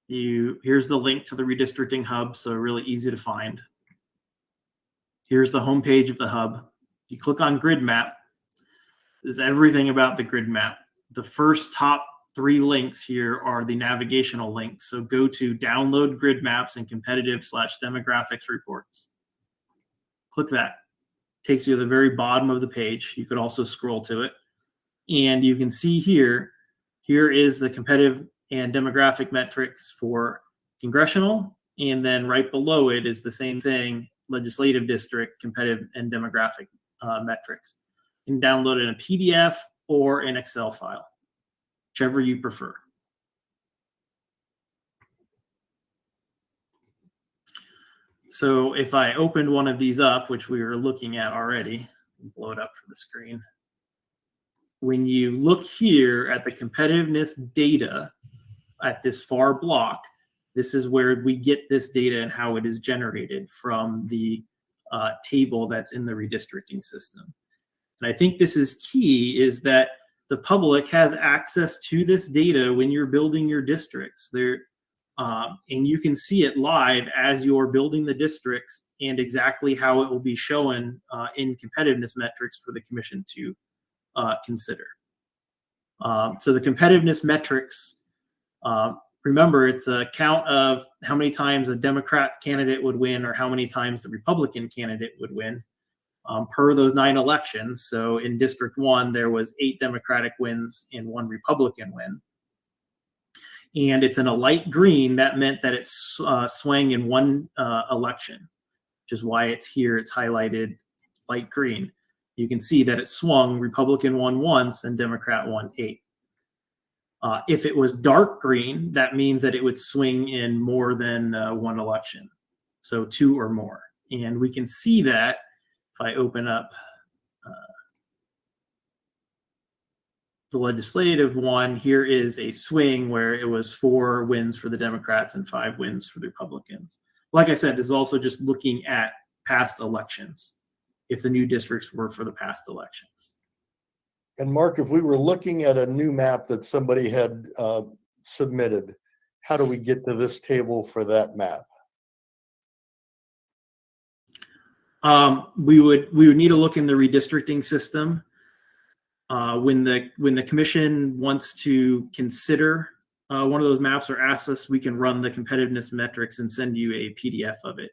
Here's the link to the redistricting hub, so really easy to find. Here's the homepage of the hub. You click on grid map. There's everything about the grid map. The first top 3 links here are the navigational links. So go to download grid maps and competitive/demographics reports. Click that. Takes you to the very bottom of the page. You could also scroll to it. And you can see here is the competitive and demographic metrics for congressional. And then right below it is the same thing, legislative district, competitive and demographic metrics. You can download it in a PDF or an Excel file, whichever you prefer. So if I opened one of these up, which we were looking at already, blow it up for the screen. When you look here at the competitiveness data at this far block, this is where we get this data and how it is generated from the table that's in the redistricting system. And I think this is key, is that the public has access to this data when you're building your districts. And you can see it live as you're building the districts and exactly how it will be shown in competitiveness metrics for the commission to consider. So the competitiveness metrics, remember, it's a count of how many times a Democrat candidate would win or how many times the Republican candidate would win per those 9 elections. So in District 1, there was 8 Democratic wins and 1 Republican win. And it's in a light green. That meant that it's swang in one election, which is why it's here. It's highlighted light green. You can see that it swung. Republican won once and Democrat won 8. If it was dark green, that means that it would swing in more than one election, so 2 or more. And we can see that if I open up the legislative one, here is a swing where it was 4 wins for the Democrats and 5 wins for the Republicans. Like I said, this is also just looking at past elections, if the new districts were for the past elections. And Mark, if we were looking at a new map that somebody had submitted, how do we get to this table for that map? We would need to look in the redistricting system. When the commission wants to consider one of those maps or asks us, we can run the competitiveness metrics and send you a PDF of it.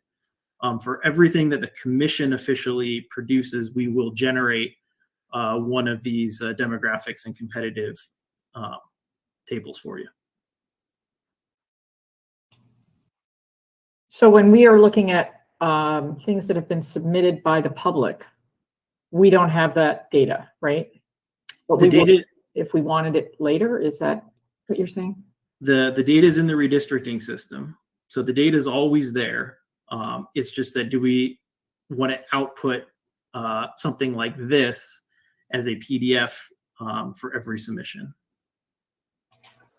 For everything that the commission officially produces, we will generate one of these demographics and competitive tables for you. So when we are looking at things that have been submitted by the public, we don't have that data, right? But The we would, data, if we wanted it later, is that what you're saying? the data is in the redistricting system. So the data is always there. It's just that do we want to output something like this as a PDF for every submission?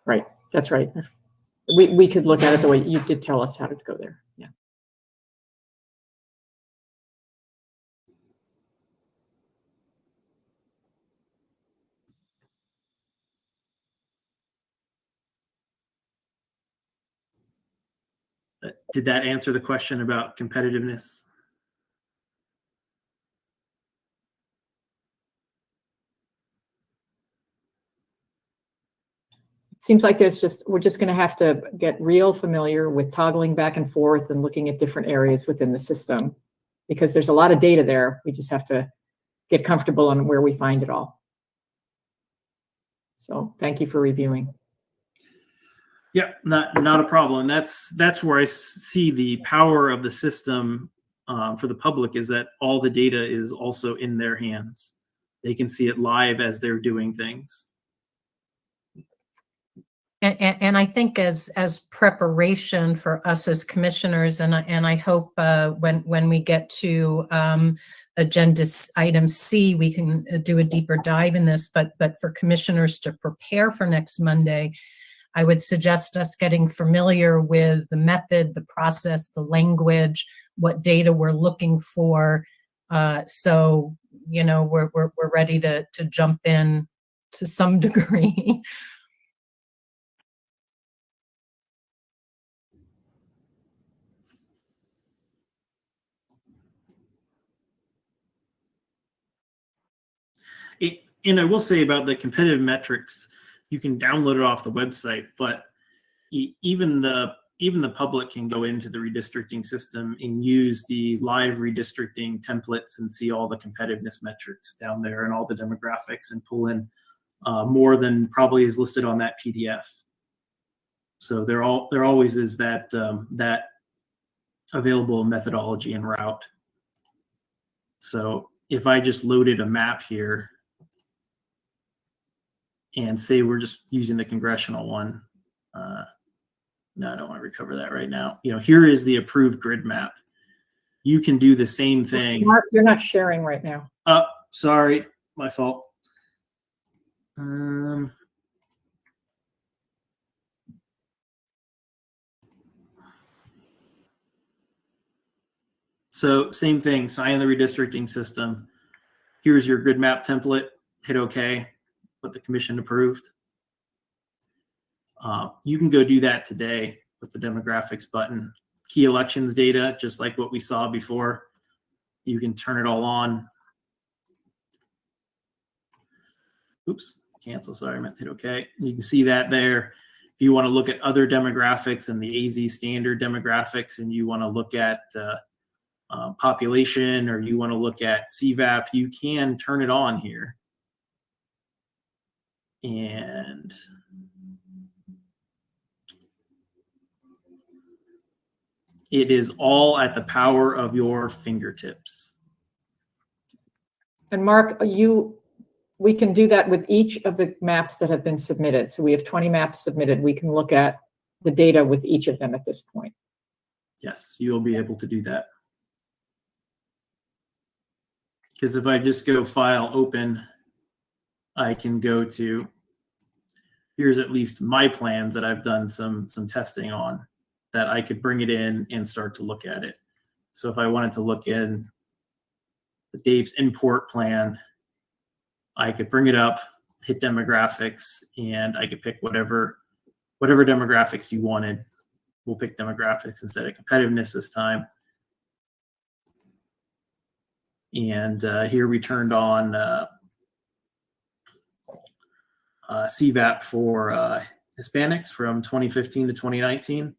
Right, that's right. We could look at it the way you did tell us how to go there. Yeah. Did that answer the question about competitiveness? Seems like we're just going to have to get real familiar with toggling back and forth and looking at different areas within the system, because there's a lot of data there. We just have to get comfortable on where we find it all. So thank you for reviewing. Yeah, not a problem. That's where I see the power of the system for the public, is that all the data is also in their hands. They can see it live as they're doing things. And I think as preparation for us as commissioners, and I hope when we get to agenda item C, we can do a deeper dive in this. But for commissioners to prepare for next Monday, I would suggest us getting familiar with the method, the process, the language, what data we're looking for, so you know we're ready to jump in to some degree. And I will say about the competitive metrics, you can download it off the website, but even the public can go into the redistricting system and use the live redistricting templates and see all the competitiveness metrics down there and all the demographics, and pull in more than probably is listed on that PDF. So there always is that that available methodology and route. So if I just loaded a map here and say we're just using the congressional one, no, I don't want to recover that right now. You know, here is the approved grid map. You can do the same thing. Mark, you're not sharing right now. Sorry, my fault. So same thing, sign the redistricting system. Here's your grid map template, hit OK, what the commission approved. You can go do that today with the demographics button. Key elections data, just like what we saw before. You can turn it all on. Oops, cancel, sorry, I meant to hit OK. You can see that there. If you want to look at other demographics and the AZ standard demographics, and you want to look at population, or you want to look at CVAP, you can turn it on here. And it is all at the power of your fingertips. And Mark, we can do that with each of the maps that have been submitted. So we have 20 maps submitted. We can look at the data with each of them at this point. Yes, you'll be able to do that. Because if I just go file open, I can go to, here's at least my plans that I've done some testing on, that I could bring it in and start to look at it. So if I wanted to look in the Dave's import plan, I could bring it up, hit demographics, and I could pick whatever demographics you wanted. We'll pick demographics instead of competitiveness this time. And here we turned on CVAP for Hispanics from 2015 to 2019.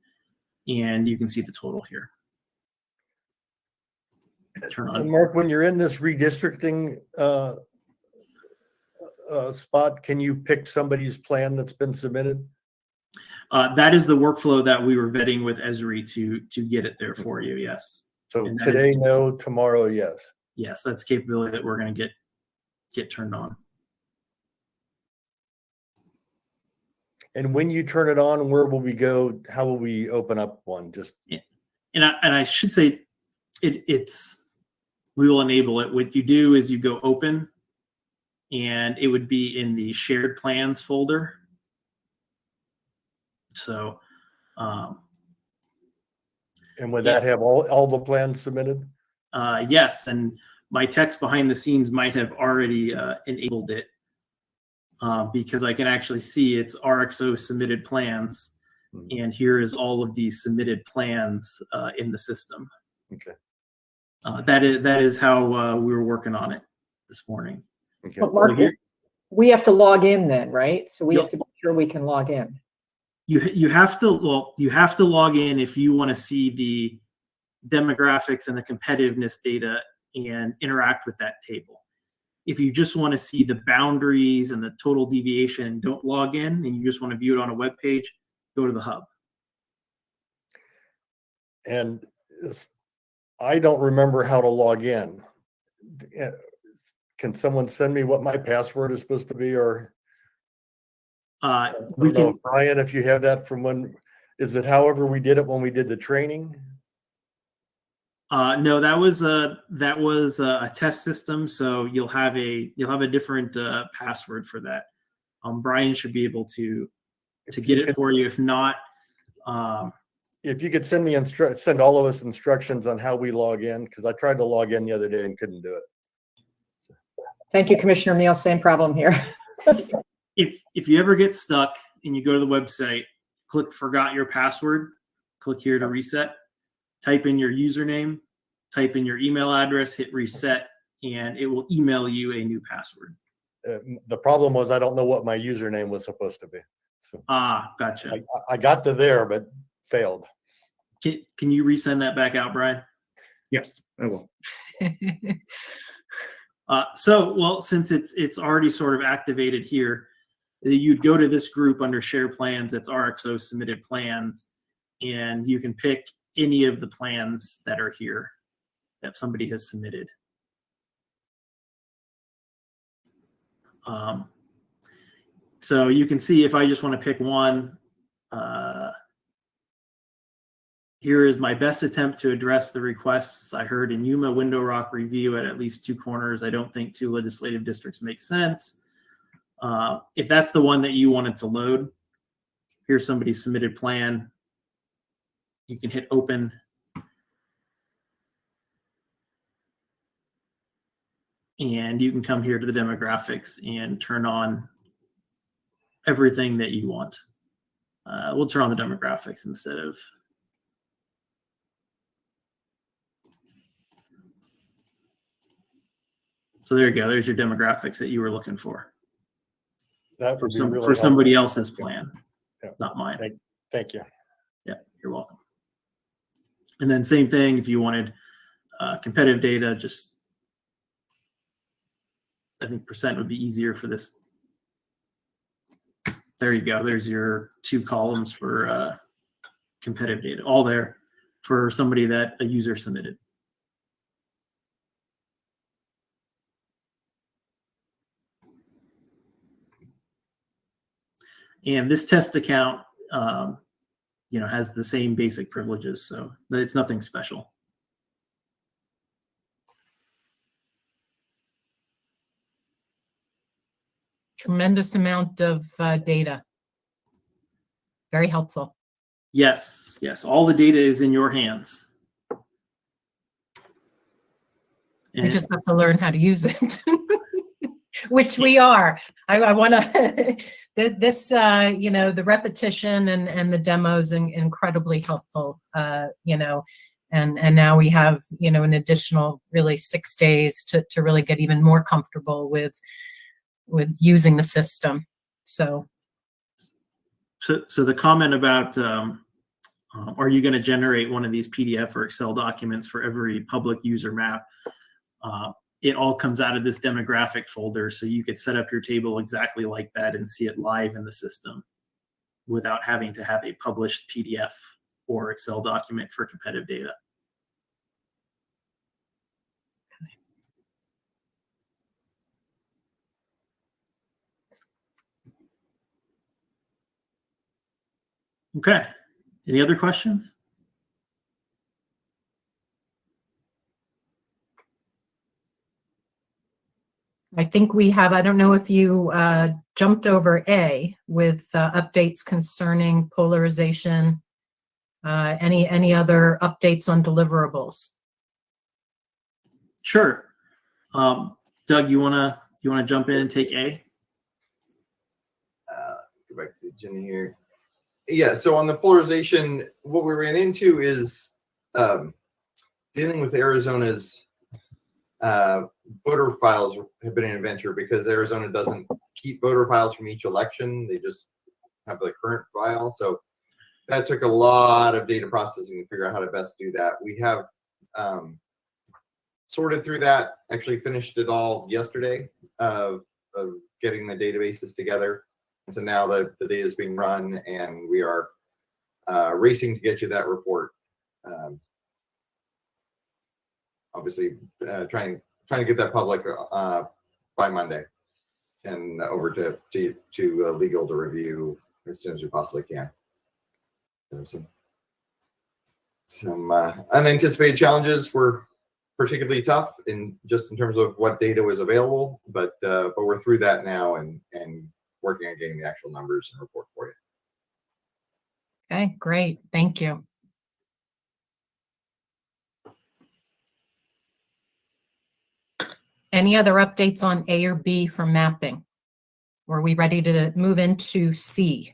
And you can see the total here. Turn on. And Mark, when you're in this redistricting spot, can you pick somebody's plan that's been submitted? That is the workflow that we were vetting with Esri to get it there for you. Yes. So And that today, is- no, tomorrow, yes. yes, that's capability that we're going to get turned on. And when you turn it on, where will we go? How will we open up one? Just And I should say we will enable it. What you do is you go open, and it would be in the shared plans folder. So, and would that have all the plans submitted? yes, and my text behind the scenes might have already enabled it because I can actually see it's RXO submitted plans, and here is all of these submitted plans in the system. Okay. That is how we were working on it this morning. Okay. But Mark, we have to log in then, right? So we Yep. have to be sure we can log in. You have to log in if you want to see the demographics and the competitiveness data and interact with that table. If you just want to see the boundaries and the total deviation and don't log in and you just want to view it on a web page, go to the hub. And I don't remember how to log in. Can someone send me what my password is supposed to be? Or We can. Brian, if you have that from when, is it however we did it when we did the training? No, that was a test system, so you'll have a different password for that. Brian should be able to get it for you. If not, if you could send me send all of us instructions on how we log in, because I tried to log in the other day and couldn't do it. Thank you, Commissioner Meal. Same problem here. if you ever get stuck and you go to the website, click forgot your password, click here to reset, type in your username, type in your email address, hit reset, and it will email you a new password. The problem was I don't know what my username was supposed to be. So Gotcha. I got to there, but failed. Can you resend that back out, Brian? Yes, I will. Since it's already sort of activated here, you'd go to this group under share plans. That's RXO submitted plans, and you can pick any of the plans that are here that somebody has submitted. So you can see if I just want to pick one, here is my best attempt to address the requests I heard in Yuma Window Rock review at least 2 corners. I don't think 2 legislative districts make sense. If that's the one that you wanted to load, here's somebody's submitted plan. You can hit open. And you can come here to the demographics and turn on everything that you want. We'll turn on the demographics instead of. So there you go. There's your demographics that you were looking for. That would be really for somebody helpful. else's plan, Yeah. not mine. Thank you. Yeah, you're welcome. And then same thing if you wanted competitive data, just I think percent would be easier for this. There you go. There's your 2 columns for competitive data, all there for somebody that a user submitted. And this test account, has the same basic privileges, so it's nothing special. Tremendous amount of data. Very helpful. Yes, all the data is in your hands. We just have to learn how to use it, which we are. I want to, the repetition and the demos incredibly helpful, and now we have, an additional really 6 days to really get even more comfortable with using the system. So the comment about, are you going to generate one of these PDF or Excel documents for every public user map? It all comes out of this demographic folder, so you could set up your table exactly like that and see it live in the system without having to have a published PDF or Excel document for competitive data. Okay. Any other questions? I think we have, I don't know if you jumped over A with updates concerning polarization, any other updates on deliverables? Sure. Doug, you wanna jump in and take A? Go back to the agenda here. Yeah, so on the polarization, what we ran into is dealing with Arizona's voter files have been an adventure because Arizona doesn't keep voter files from each election. They just have the current file. So that took a lot of data processing to figure out how to best do that. We have sorted through that, actually finished it all yesterday of getting the databases together. And so now the data is being run and we are racing to get you that report. Obviously, trying to get that public by Monday and over to legal to review as soon as we possibly can. There's some unanticipated challenges were particularly tough in terms of what data was available, but we're through that now and working on getting the actual numbers and report for you. Okay, great. Thank you. Any other updates on A or B for mapping? Or are we ready to move into C?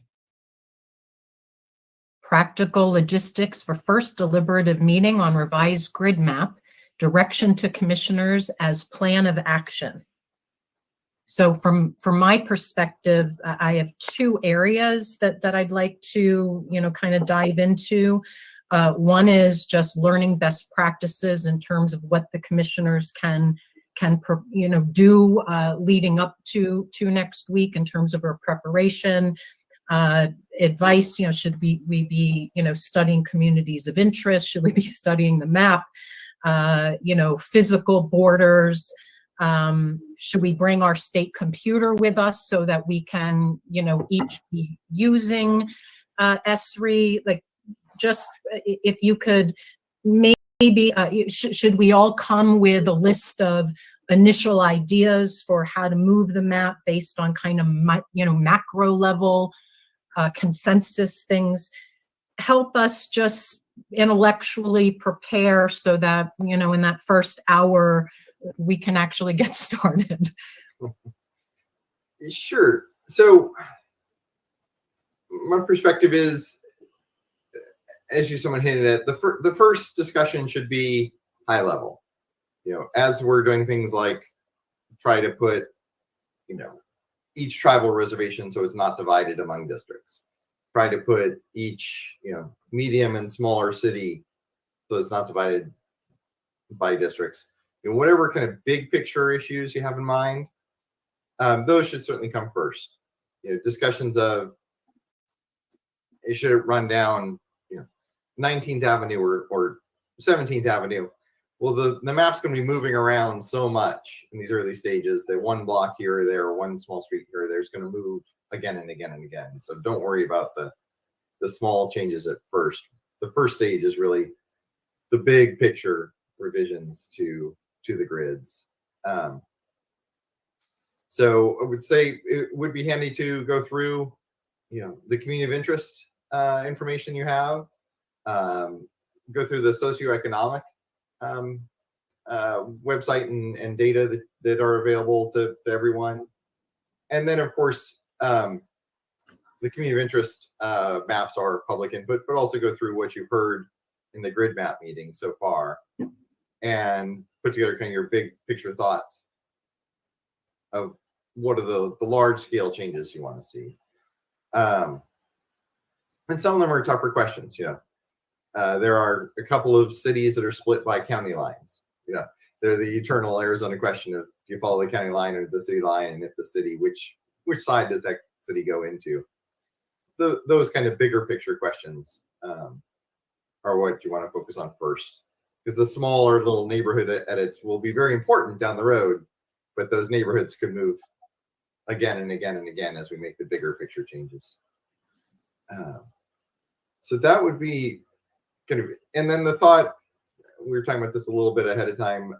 Practical logistics for first deliberative meeting on revised grid map, direction to commissioners as plan of action. So from my perspective, I have two areas that I'd like to, kind of dive into. One is just learning best practices in terms of what the commissioners can do leading up to next week in terms of our preparation. Advice, should we be, studying communities of interest? Should we be studying the map? Physical borders. Should we bring our state computer with us so that we can, each be using S3? Like, just if you could maybe, should we all come with a list of initial ideas for how to move the map based on kind of, macro level consensus things? Help us just intellectually prepare so that, in that first hour, we can actually get started. Sure. So my perspective is, as someone hinted at, the first discussion should be high level. As we're doing things like try to put, each tribal reservation so it's not divided among districts. Try to put each, medium and smaller city so it's not divided by districts. Whatever kind of big picture issues you have in mind, those should certainly come first. Discussions of it should run down, 19th Avenue or 17th Avenue. Well, the map's going to be moving around so much in these early stages that one block here or there, or one small street here or there is going to move again and again and again. So don't worry about the small changes at first. The first stage is really the big picture revisions to the grids. So I would say it would be handy to go through, the community of interest information you have, go through the socioeconomic website and data that are available to everyone. And then, of course, the community of interest maps are public input, but also go through what you've heard in the grid map meeting so far and put together kind of your big picture thoughts of what are the large scale changes you want to see. And some of them are tougher questions. There are a couple of cities that are split by county lines. They're the eternal Arizona question of, do you follow the county line or the city line? And if the city, which side does that city go into? Those kind of bigger picture questions are what you want to focus on first. Because the smaller little neighborhood edits will be very important down the road, but those neighborhoods could move again and again and again as we make the bigger picture changes. So that would be kind of, and then the thought, we were talking about this a little bit ahead of time,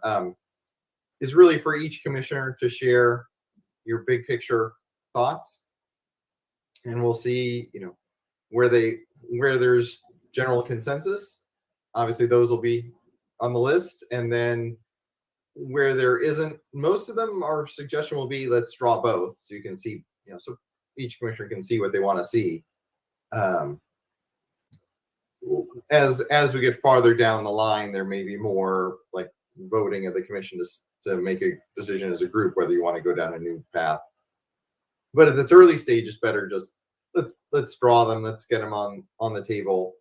is really for each commissioner to share your big picture thoughts. And we'll see, where there's general consensus. Obviously, those will be on the list. And then where there isn't, most of them, our suggestion will be, let's draw both. So you can see, so each commissioner can see what they want to see. As we get farther down the line, there may be more like voting of the commission to make a decision as a group, whether you want to go down a new path. But at this early stage, it's better just let's draw them, let's get them on the table.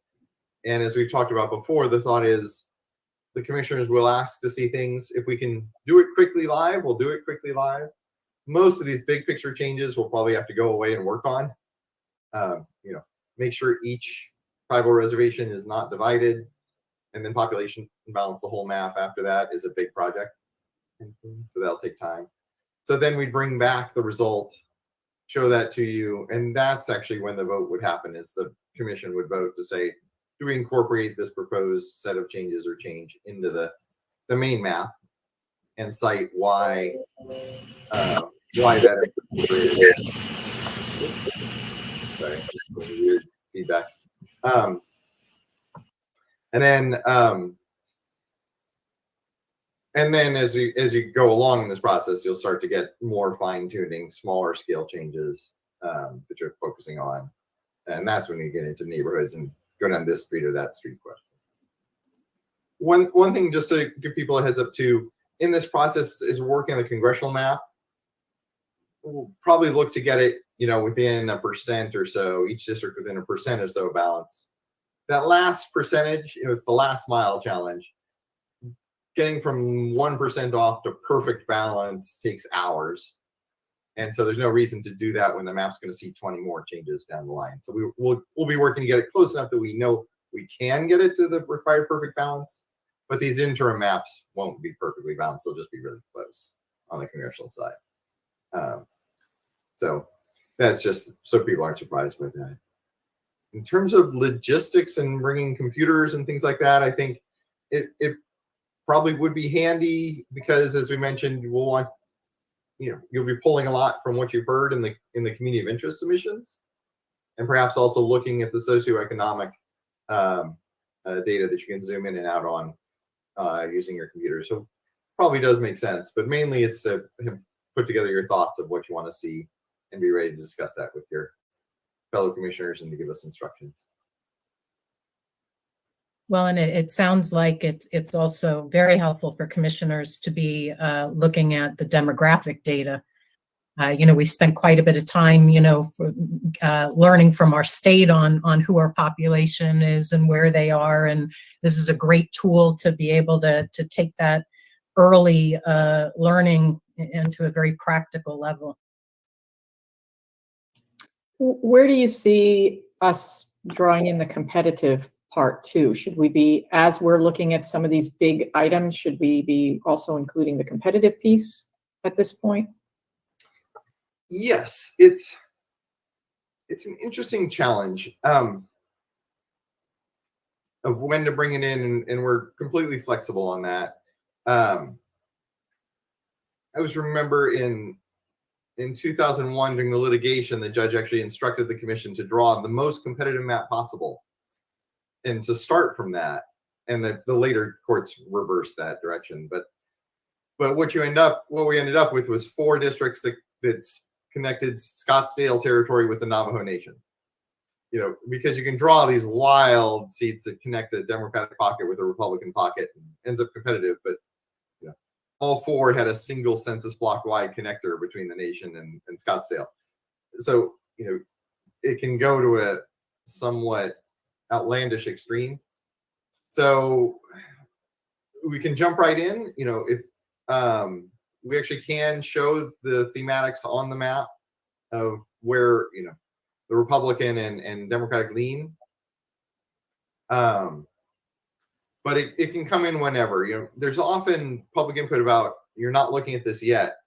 And as we've talked about before, the thought is the commissioners will ask to see things. If we can do it quickly live, we'll do it quickly live. Most of these big picture changes we'll probably have to go away and work on. Make sure each tribal reservation is not divided, and then population and balance the whole map after that is a big project. So that'll take time. So then we bring back the result, show that to you, and that's actually when the vote would happen, is the commission would vote to say, do we incorporate this proposed set of changes or change into the main map, and cite why that is. Sorry, just weird feedback. And then as you go along in this process, you'll start to get more fine tuning, smaller scale changes that you're focusing on, and that's when you get into neighborhoods and go down this street or that street question. One thing just to give people a heads up too, in this process is working on the congressional map. We'll probably look to get it, within 1% or so, each district within 1% or so balance. That last percentage, it's the last mile challenge. Getting from 1% off to perfect balance takes hours. And so there's no reason to do that when the map's going to see 20 more changes down the line. So we'll be working to get it close enough that we know we can get it to the required perfect balance. But these interim maps won't be perfectly balanced. They'll just be really close on the congressional side. So that's just so people aren't surprised by that. In terms of logistics and bringing computers and things like that, I think it probably would be handy because, as we mentioned, we'll want, you'll be pulling a lot from what you've heard in the community of interest submissions, and perhaps also looking at the socioeconomic data that you can zoom in and out on using your computer. So probably does make sense, but mainly it's to put together your thoughts of what you want to see and be ready to discuss that with your fellow commissioners and to give us instructions. Well, and it sounds like it's also very helpful for commissioners to be looking at the demographic data. We spent quite a bit of time, learning from our state on who our population is and where they are. And this is a great tool to be able to take that early learning into a very practical level. Where do you see us drawing in the competitive part too? Should we be, as we're looking at some of these big items, should we be also including the competitive piece at this point? Yes, it's an interesting challenge of when to bring it in, and we're completely flexible on that. I always remember in 2001 during the litigation, the judge actually instructed the commission to draw the most competitive map possible and to start from that. And the later courts reversed that direction. But what we ended up with was 4 districts that's connected Scottsdale territory with the Navajo Nation. Because you can draw these wild seats that connect a Democratic pocket with a Republican pocket and ends up competitive, but all 4 had a single census block wide connector between the nation and Scottsdale. So, it can go to a somewhat outlandish extreme. So we can jump right in, if we actually can show the thematics on the map of where, the Republican and Democratic lean. But it can come in whenever. There's often public input about you're not looking at this yet,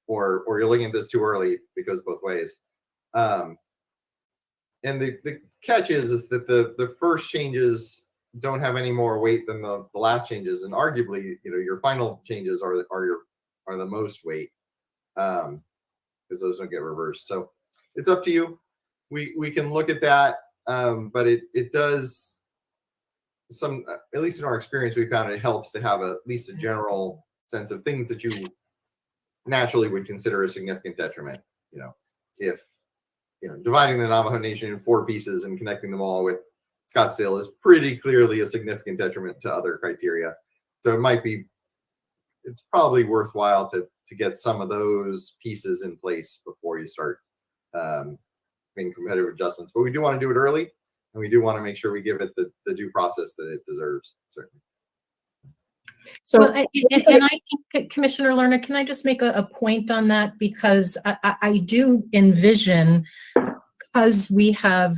or you're looking at this too early. It goes both ways. And and the catch is that the first changes don't have any more weight than the last changes, and arguably, your final changes are the most weight, because those don't get reversed. So it's up to you. We can look at that, but it does at least in our experience, we found it helps to have at least a general sense of things that you naturally would consider a significant detriment. If dividing the Navajo Nation in 4 pieces and connecting them all with Scottsdale is pretty clearly a significant detriment to other criteria. So it's probably worthwhile to get some of those pieces in place before you start making competitive adjustments. But we do want to do it early, and we do want to make sure we give it the due process that it deserves, certainly. So, Well, and I think, Commissioner Lerner, can I just make a point on that? Because I do envision, because we have,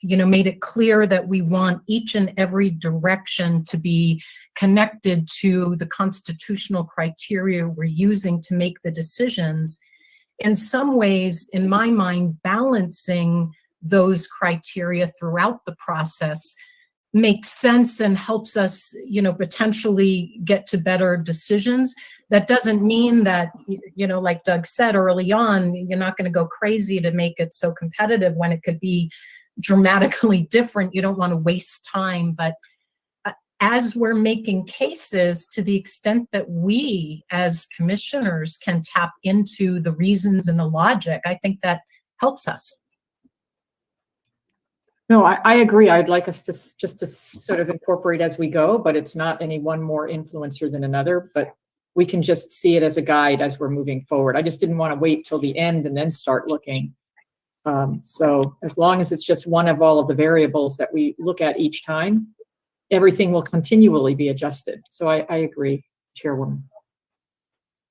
made it clear that we want each and every direction to be connected to the constitutional criteria we're using to make the decisions. In some ways, in my mind, balancing those criteria throughout the process makes sense and helps us, potentially get to better decisions. That doesn't mean that, like Doug said early on, you're not going to go crazy to make it so competitive when it could be dramatically different. You don't want to waste time. But as we're making cases, to the extent that we as commissioners can tap into the reasons and the logic, I think that helps us. no, I agree. I'd like us to just to sort of incorporate as we go, but it's not any one more influencer than another, but we can just see it as a guide as we're moving forward. I just didn't want to wait till the end and then start looking. So as long as it's just one of all of the variables that we look at each time, everything will continually be adjusted. So I agree, Chairwoman.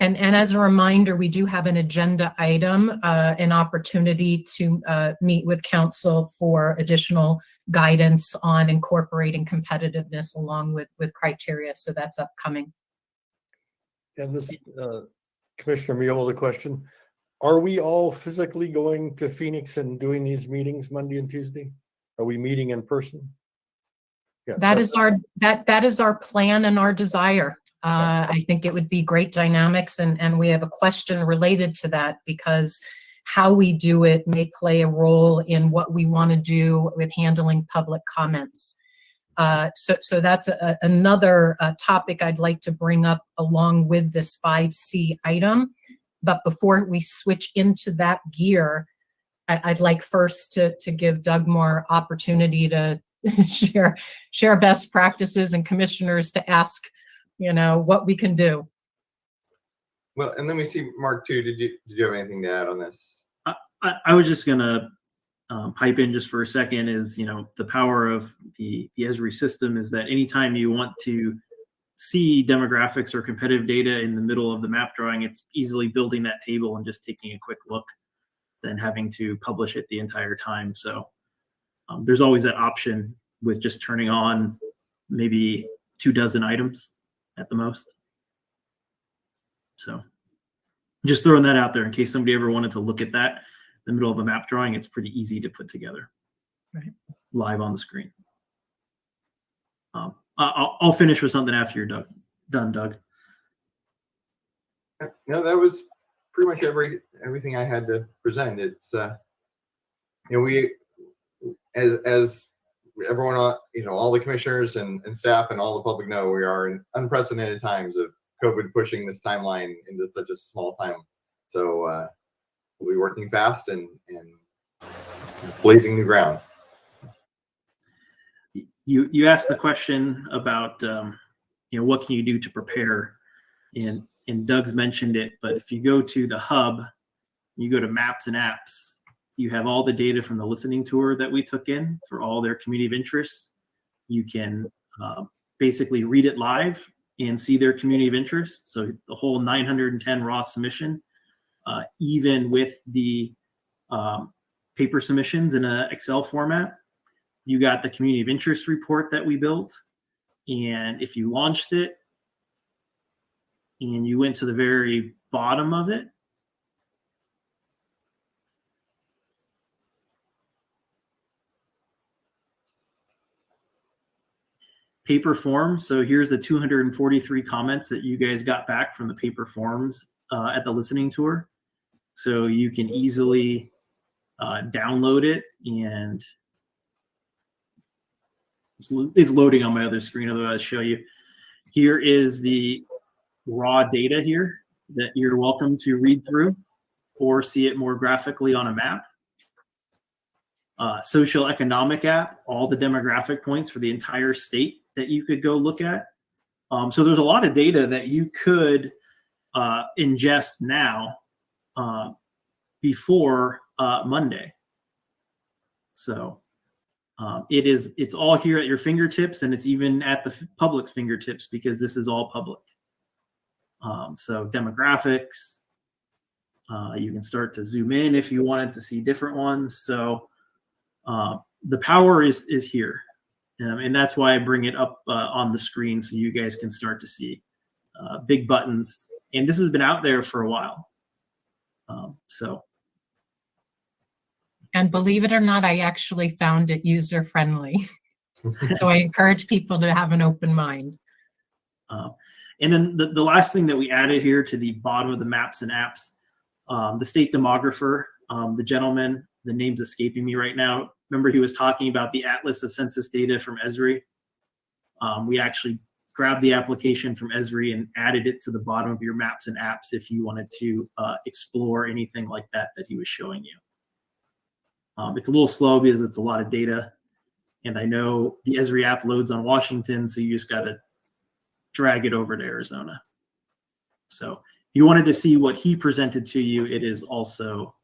And as a reminder, we do have an agenda item, an opportunity to meet with council for additional guidance on incorporating competitiveness along with criteria. So that's upcoming. And this, Commissioner Mule, the question, are we all physically going to Phoenix and doing these meetings Monday and Tuesday? Are we meeting in person? Yeah, That is our plan and our desire. I think it would be great dynamics, and we have a question related to that, because how we do it may play a role in what we want to do with handling public comments. So that's another topic I'd like to bring up along with this 5C item. But before we switch into that gear, I'd like first to give Doug more opportunity to share best practices, and commissioners to ask, what we can do. Well, and then we see Mark too. Did you have anything to add on this? I was just gonna pipe in just for a second. Is the power of the Esri system is that anytime you want to see demographics or competitive data in the middle of the map drawing, it's easily building that table and just taking a quick look than having to publish it the entire time. So there's always that option with just turning on maybe 24 items at the most. So just throwing that out there in case somebody ever wanted to look at that in the middle of a map drawing. It's pretty easy to put together live on the screen. I'll finish with something after you're done, Doug. No, that was pretty much everything I had to present. It's we as everyone, all the commissioners and staff and all the public know, we are in unprecedented times of COVID pushing this timeline into such a small time. So we'll be working fast and blazing new ground. You asked the question about what can you do to prepare, and Doug's mentioned it, but if you go to the hub, you go to maps and apps, you have all the data from the listening tour that we took in for all their community of interest. You can basically read it live and see their community of interest. So the whole 910 raw submission, even with the paper submissions in an Excel format. You got the community of interest report that we built. And if you launched it and you went to the very bottom of it, paper forms. So here's the 243 comments that you guys got back from the paper forms at the listening tour. So you can easily download it, and it's loading on my other screen, otherwise I'll show you. Here is the raw data here that you're welcome to read through or see it more graphically on a map. Social economic app, all the demographic points for the entire state that you could go look at. So there's a lot of data that you could ingest now before Monday. So it's all here at your fingertips, and it's even at the public's fingertips because this is all public. So demographics, you can start to zoom in if you wanted to see different ones. So the power is here, and that's why I bring it up on the screen so you guys can start to see big buttons. And this has been out there for a while. And believe it or not, I actually found it user-friendly. So I encourage people to have an open mind. And then the last thing that we added here to the bottom of the maps and apps, the state demographer, the gentleman, the name's escaping me right now. Remember, he was talking about the Atlas of Census data from Esri. We actually grabbed the application from Esri and added it to the bottom of your maps and apps if you wanted to explore anything like that he was showing you. It's a little slow because it's a lot of data. And I know the Esri app loads on Washington, so you just got to drag it over to Arizona. So if you wanted to see what he presented to you, it is also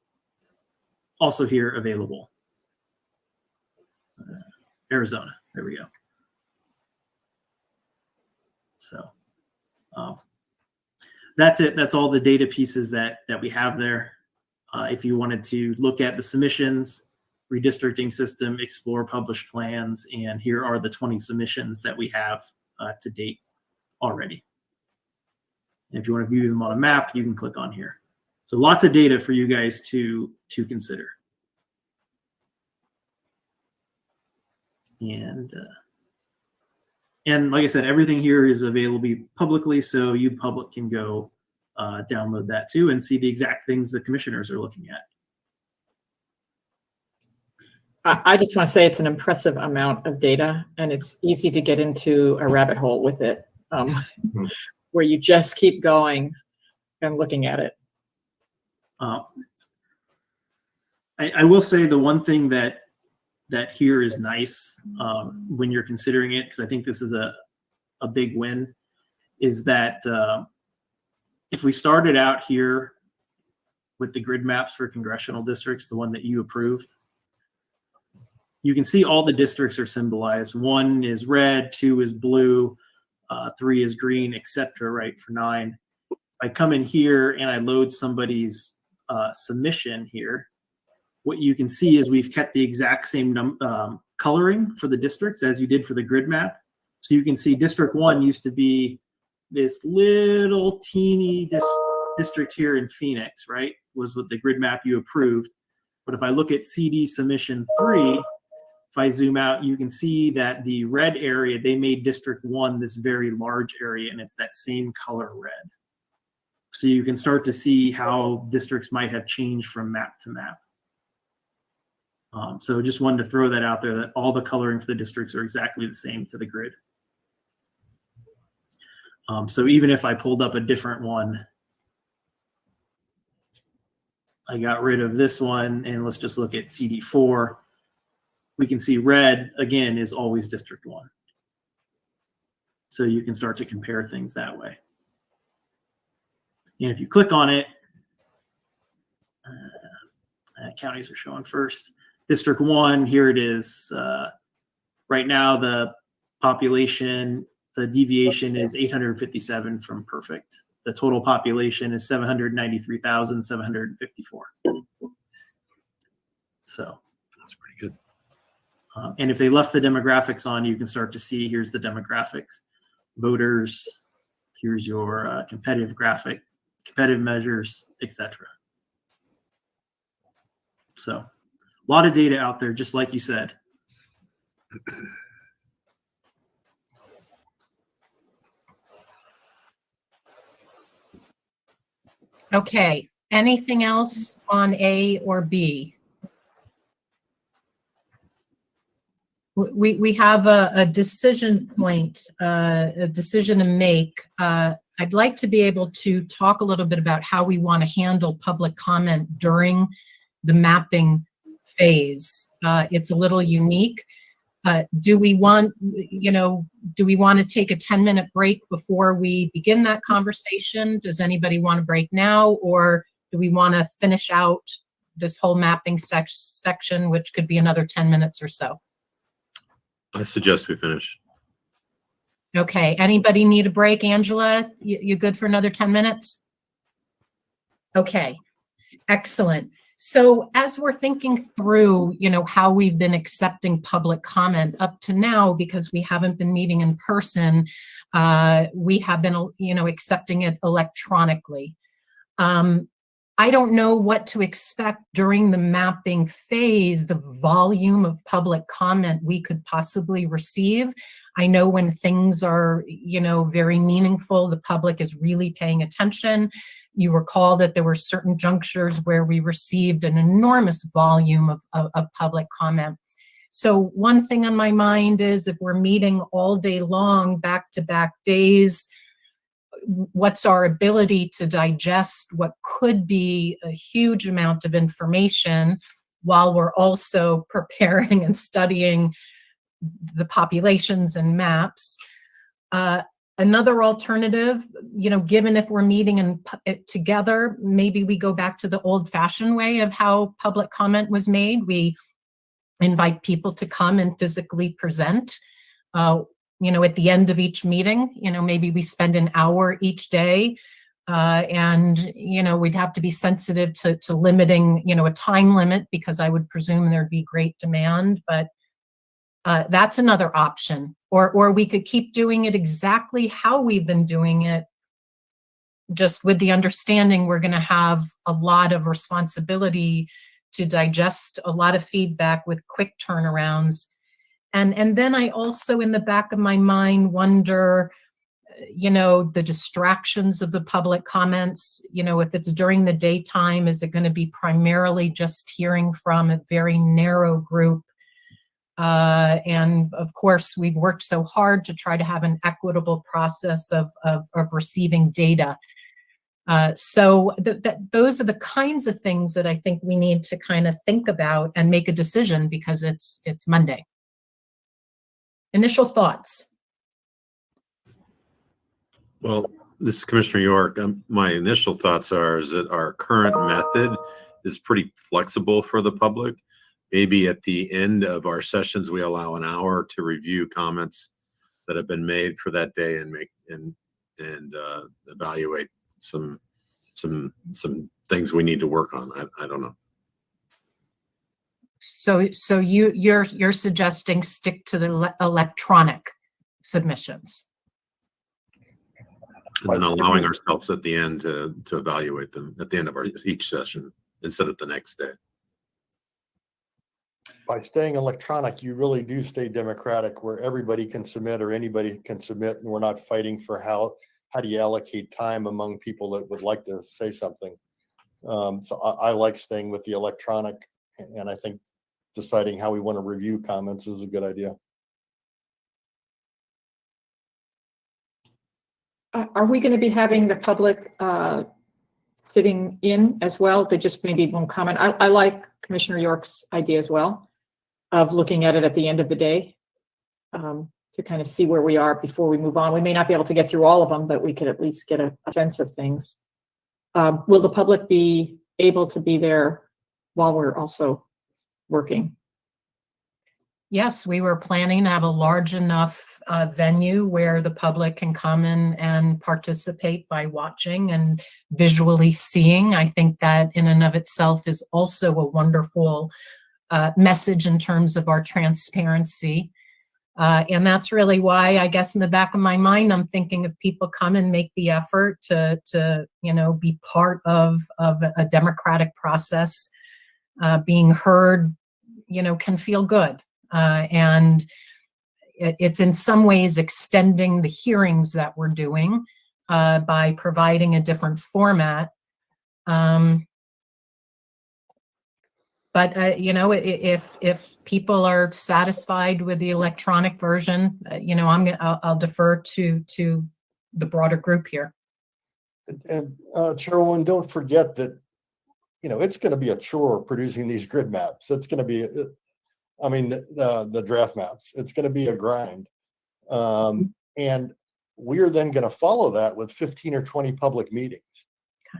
here available. Arizona, there we go. So that's it. That's all the data pieces that we have there. If you wanted to look at the submissions, redistricting system, explore published plans, and here are the 20 submissions that we have to date already. And if you want to view them on a map, you can click on here. So lots of data for you guys to consider. And like I said, everything here is available publicly, so you, the public, can go download that too and see the exact things the commissioners are looking at. I just want to say it's an impressive amount of data, and it's easy to get into a rabbit hole with it, where you just keep going and looking at it. I will say the one thing that here is nice when you're considering it, because I think this is a big win, is that if we started out here with the grid maps for congressional districts, the one that you approved, you can see all the districts are symbolized. 1 is red, 2 is blue, 3 is green, etc. Right, for 9. I come in here and I load somebody's submission here. What you can see is we've kept the exact same coloring for the districts as you did for the grid map. So you can see District 1 used to be this little teeny district here in Phoenix, right? Was what the grid map you approved. But if I look at CD submission 3, if I zoom out, you can see that the red area, they made District 1 this very large area, and it's that same color red. So you can start to see how districts might have changed from map to map. So just wanted to throw that out there, that all the coloring for the districts are exactly the same to the grid. So even if I pulled up a different one, I got rid of this one, and let's just look at CD4. We can see red, again, is always District 1. So you can start to compare things that way. And if you click on it, counties are showing first. District 1, here it is. Right now, the population, the deviation is 857 from perfect. The total population is 793,754. So That's pretty good. And if they left the demographics on, you can start to see, here's the demographics, voters, here's your competitive graphic, competitive measures, etc. So a lot of data out there, just like you said. Okay, anything else on A or B? We have a decision point, a decision to make. I'd like to be able to talk a little bit about how we want to handle public comment during the mapping phase. It's a little unique. Do we want to take a 10-minute break before we begin that conversation? Does anybody want to break now, or do we want to finish out this whole mapping section, which could be another 10 minutes or so? I suggest we finish. Okay, anybody need a break? Angela, you good for another 10 minutes? Okay, excellent. So as we're thinking through, how we've been accepting public comment up to now, because we haven't been meeting in person, we have been, accepting it electronically. I don't know what to expect during the mapping phase, the volume of public comment we could possibly receive. I know when things are, very meaningful, the public is really paying attention. You recall that there were certain junctures where we received an enormous volume of public comment. So one thing on my mind is, if we're meeting all day long, back-to-back days, what's our ability to digest what could be a huge amount of information while we're also preparing and studying the populations and maps. Another alternative, given if we're meeting together, maybe we go back to the old-fashioned way of how public comment was made. We invite people to come and physically present. At the end of each meeting, maybe we spend an hour each day, and, we'd have to be sensitive to limiting, a time limit, because I would presume there'd be great demand, but that's another option. Or we could keep doing it exactly how we've been doing it, just with the understanding we're going to have a lot of responsibility to digest a lot of feedback with quick turnarounds. And then I also, in the back of my mind, wonder, the distractions of the public comments. If it's during the daytime, is it going to be primarily just hearing from a very narrow group? And of course, we've worked so hard to try to have an equitable process of receiving data. So those are the kinds of things that I think we need to kind of think about and make a decision, because it's Monday. Initial thoughts. Well, this is Commissioner York. My initial thoughts is that our current method is pretty flexible for the public. Maybe at the end of our sessions, we allow an hour to review comments that have been made for that day and make and evaluate some things we need to work on. I don't know. So you're suggesting stick to the electronic submissions, and then allowing ourselves at the end to evaluate them at the end of each session instead of the next day. By staying electronic, you really do stay democratic, where everybody can submit or anybody can submit, and we're not fighting for how do you allocate time among people that would like to say something. So I like staying with the electronic, and I think deciding how we want to review comments is a good idea. Are we going to be having the public sitting in as well? They just maybe won't comment. I like Commissioner York's idea as well, of looking at it at the end of the day, to kind of see where we are before we move on. We may not be able to get through all of them, but we could at least get a sense of things. Will the public be able to be there while we're also working? Yes, we were planning to have a large enough venue where the public can come in and participate by watching and visually seeing. I think that in and of itself is also a wonderful message in terms of our transparency. And that's really why, I guess, in the back of my mind, I'm thinking if people come and make the effort to be part of a democratic process, being heard, can feel good. And it's in some ways extending the hearings that we're doing by providing a different format. But you know, if people are satisfied with the electronic version, you know, I'll defer to the broader group here. And Chairwoman, don't forget that, you know, it's going to be a chore producing these grid maps. It's going to be, I mean, the draft maps. It's going to be a grind. And we're then going to follow that with 15 or 20 public meetings.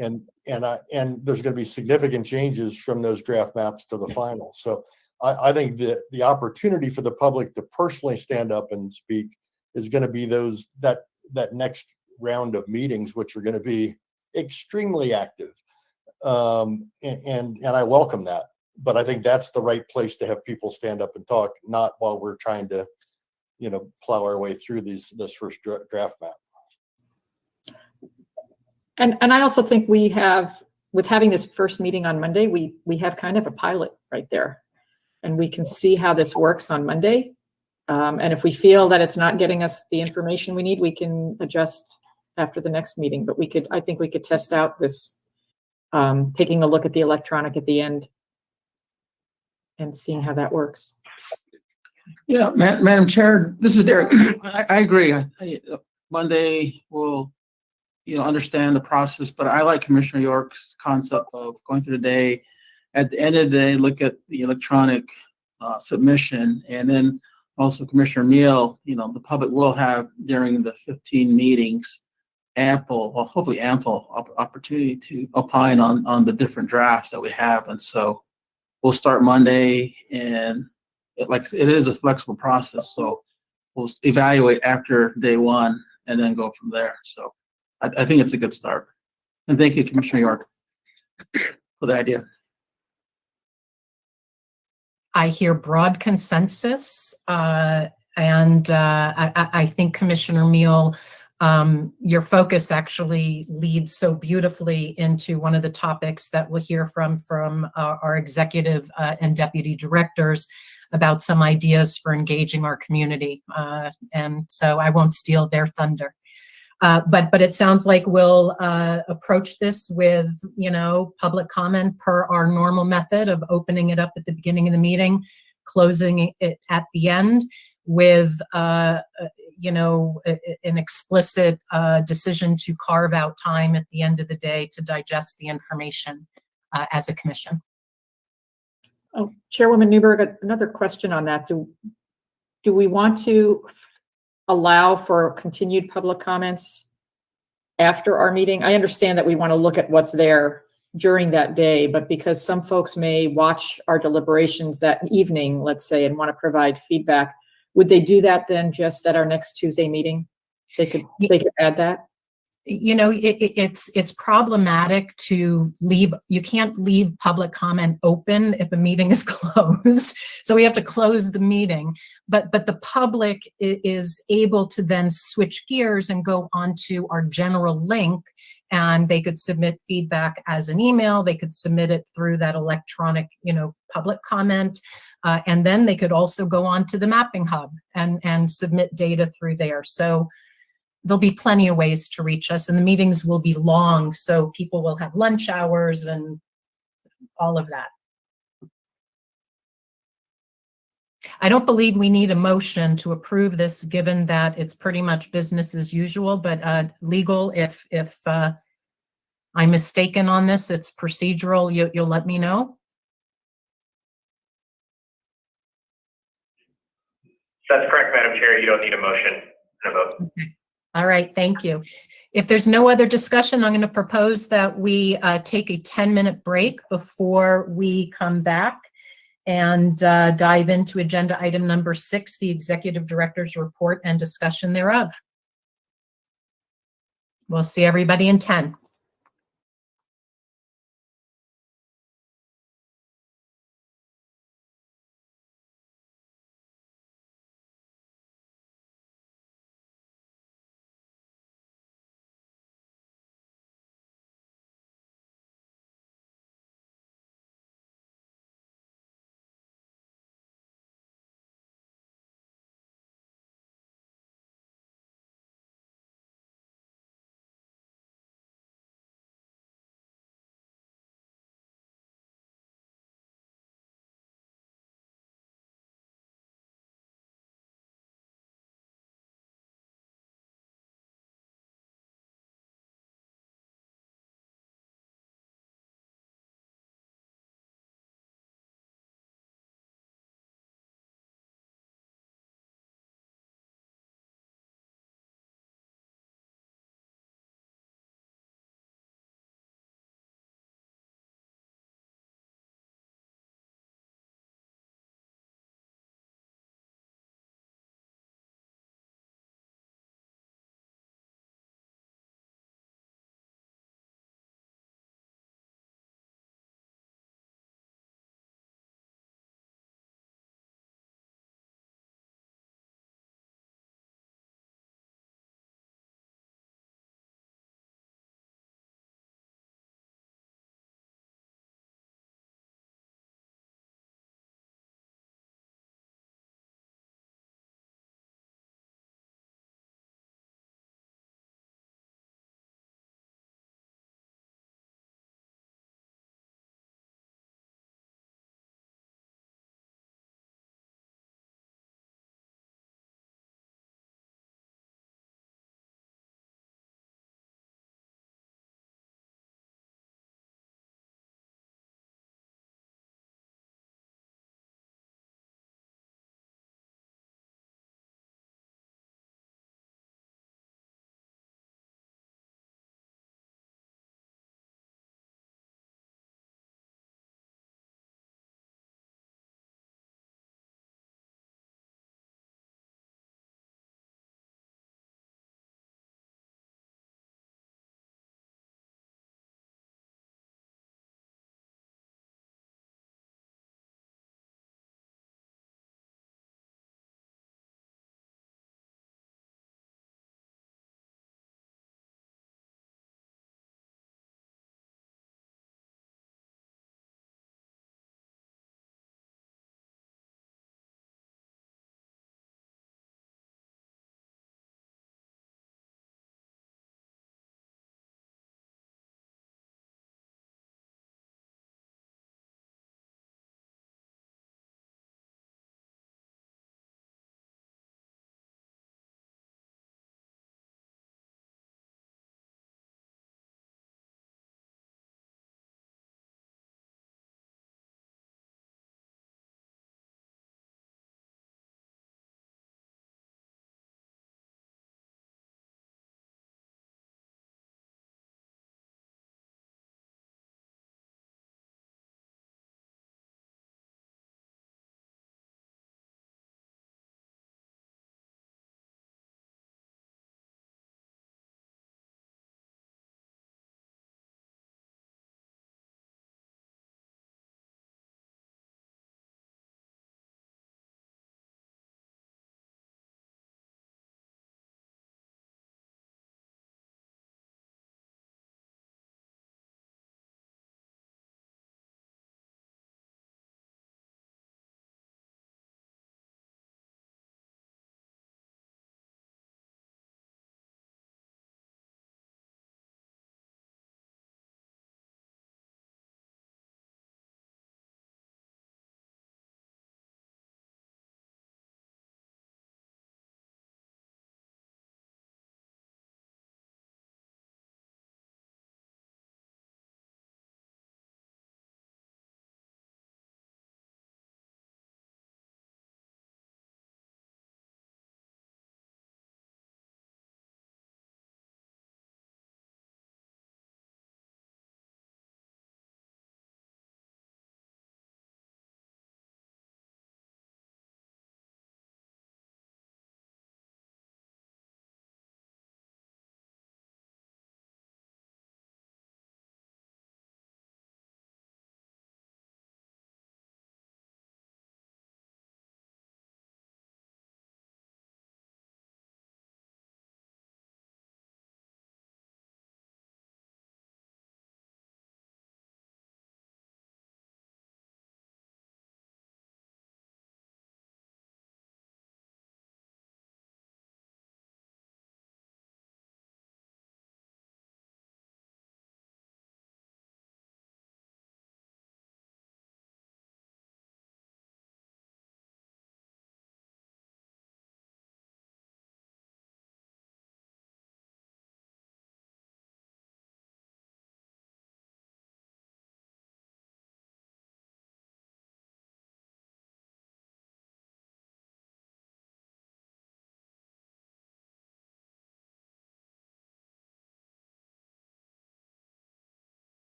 And there's going to be significant changes from those draft maps to the final. So I think the opportunity for the public to personally stand up and speak is going to be that next round of meetings, which are going to be extremely active. And I welcome that. But I think that's the right place to have people stand up and talk, not while we're trying to, you know, plow our way through this first draft map. And I also think we have, with having this first meeting on Monday, we have kind of a pilot right there. And we can see how this works on Monday. And if we feel that it's not getting us the information we need, we can adjust after the next meeting. But I think we could test out this, taking a look at the electronic at the end and seeing how that works. Yeah, Madam Chair, this is Derek. I agree. Monday will, you know, understand the process, but I like Commissioner York's concept of going through the day. At the end of the day, look at the electronic submission, and then also Commissioner Meal, you know, the public will have during the 15 meetings hopefully ample opportunity to opine on the different drafts that we have. And so we'll start Monday, and it is a flexible process. So we'll evaluate after day one and then go from there. So I think it's a good start. And thank you, Commissioner York, for the idea. I hear broad consensus, and I think Commissioner Meal, your focus actually leads so beautifully into one of the topics that we'll hear from our executive and deputy directors about some ideas for engaging our community. And so I won't steal their thunder. But it sounds like we'll approach this with, you know, public comment per our normal method of opening it up at the beginning of the meeting, closing it at the end with, you know, an explicit decision to carve out time at the end of the day to digest the information as a commission. Oh, Chairwoman Newberg, another question on that. Do we want to allow for continued public comments after our meeting? I understand that we want to look at what's there during that day, but because some folks may watch our deliberations that evening, let's say, and want to provide feedback, would they do that then just at our next Tuesday meeting? They could add that? You know, it's problematic to leave. You can't leave public comment open if a meeting is closed. So we have to close the meeting. But the public is able to then switch gears and go onto our general link, and they could submit feedback as an email. They could submit it through that electronic, you know, public comment. And then they could also go on to the mapping hub and submit data through there. So there'll be plenty of ways to reach us, and the meetings will be long, so people will have lunch hours and all of that. I don't believe we need a motion to approve this, given that it's pretty much business as usual, but legal, if I'm mistaken on this, it's procedural, you'll let me know. That's correct, Madam Chair. You don't need a motion and a vote. Okay. All right, thank you. If there's no other discussion, I'm going to propose that we take a 10-minute break before we come back and dive into agenda item number 6, the Executive Director's Report and discussion thereof. We'll see everybody in 10.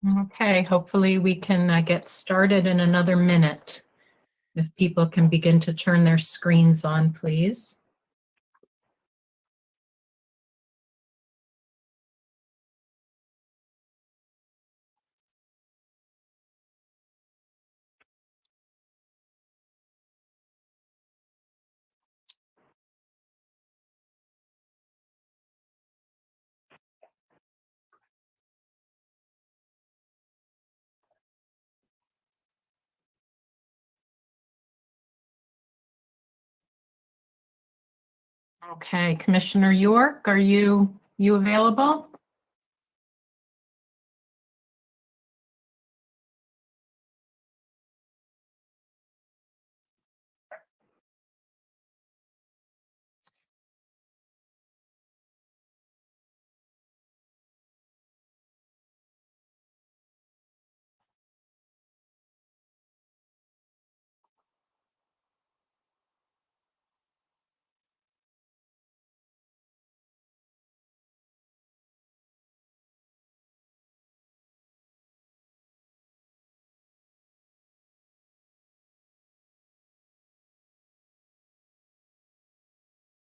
Okay, hopefully we can get started in another minute. If people can begin to turn their screens on, please. Okay, Commissioner York, are you available?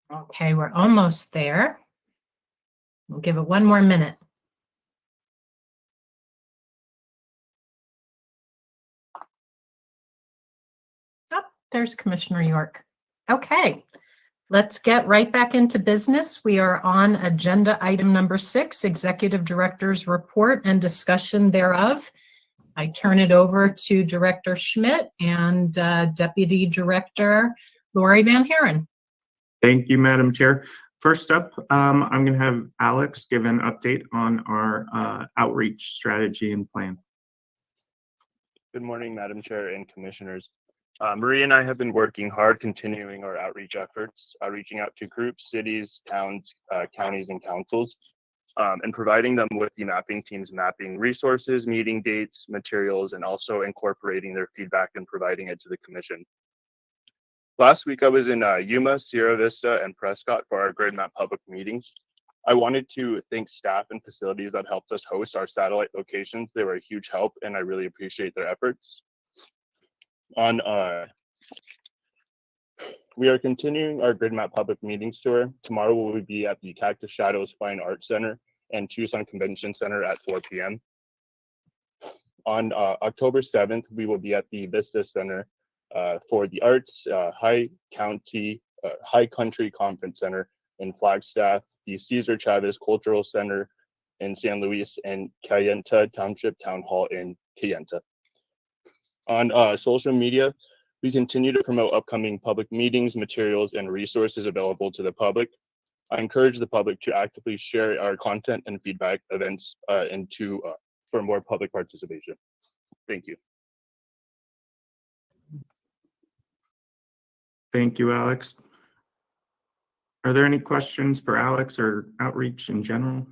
Okay, we're almost there. We'll give it one more minute. Oh, there's Commissioner York. Okay, let's get right back into business. We are on agenda item number 6, Executive Director's Report and discussion thereof. I turn it over to Director Schmidt and Deputy Director Lori Van Haren. Thank you, Madam Chair. First up, I'm going to have Alex give an update on our outreach strategy and plan. Good morning, Madam Chair and Commissioners. Marie and I have been working hard continuing our outreach efforts, reaching out to groups, cities, towns, counties, and councils, and providing them with the mapping team's mapping resources, meeting dates, materials, and also incorporating their feedback and providing it to the Commission. Last week, I was in Yuma, Sierra Vista, and Prescott for our grid map public meetings. I wanted to thank staff and facilities that helped us host our satellite locations. They were a huge help, and I really appreciate their efforts. We are continuing our grid map public meetings tour. Tomorrow we will be at the Cactus Shadows Fine Arts Center and Tucson Convention Center at 4 p.m. On October 7th, we will be at the Vista Center for the Arts High Country Conference Center in Flagstaff, the Cesar Chavez Cultural Center in San Luis, and Cayenta Township Town Hall in Cayenta. On social media, we continue to promote upcoming public meetings, materials, and resources available to the public. I encourage the public to actively share our content and feedback events for more public participation. Thank you. Thank you, Alex. Are there any questions for Alex or outreach in general?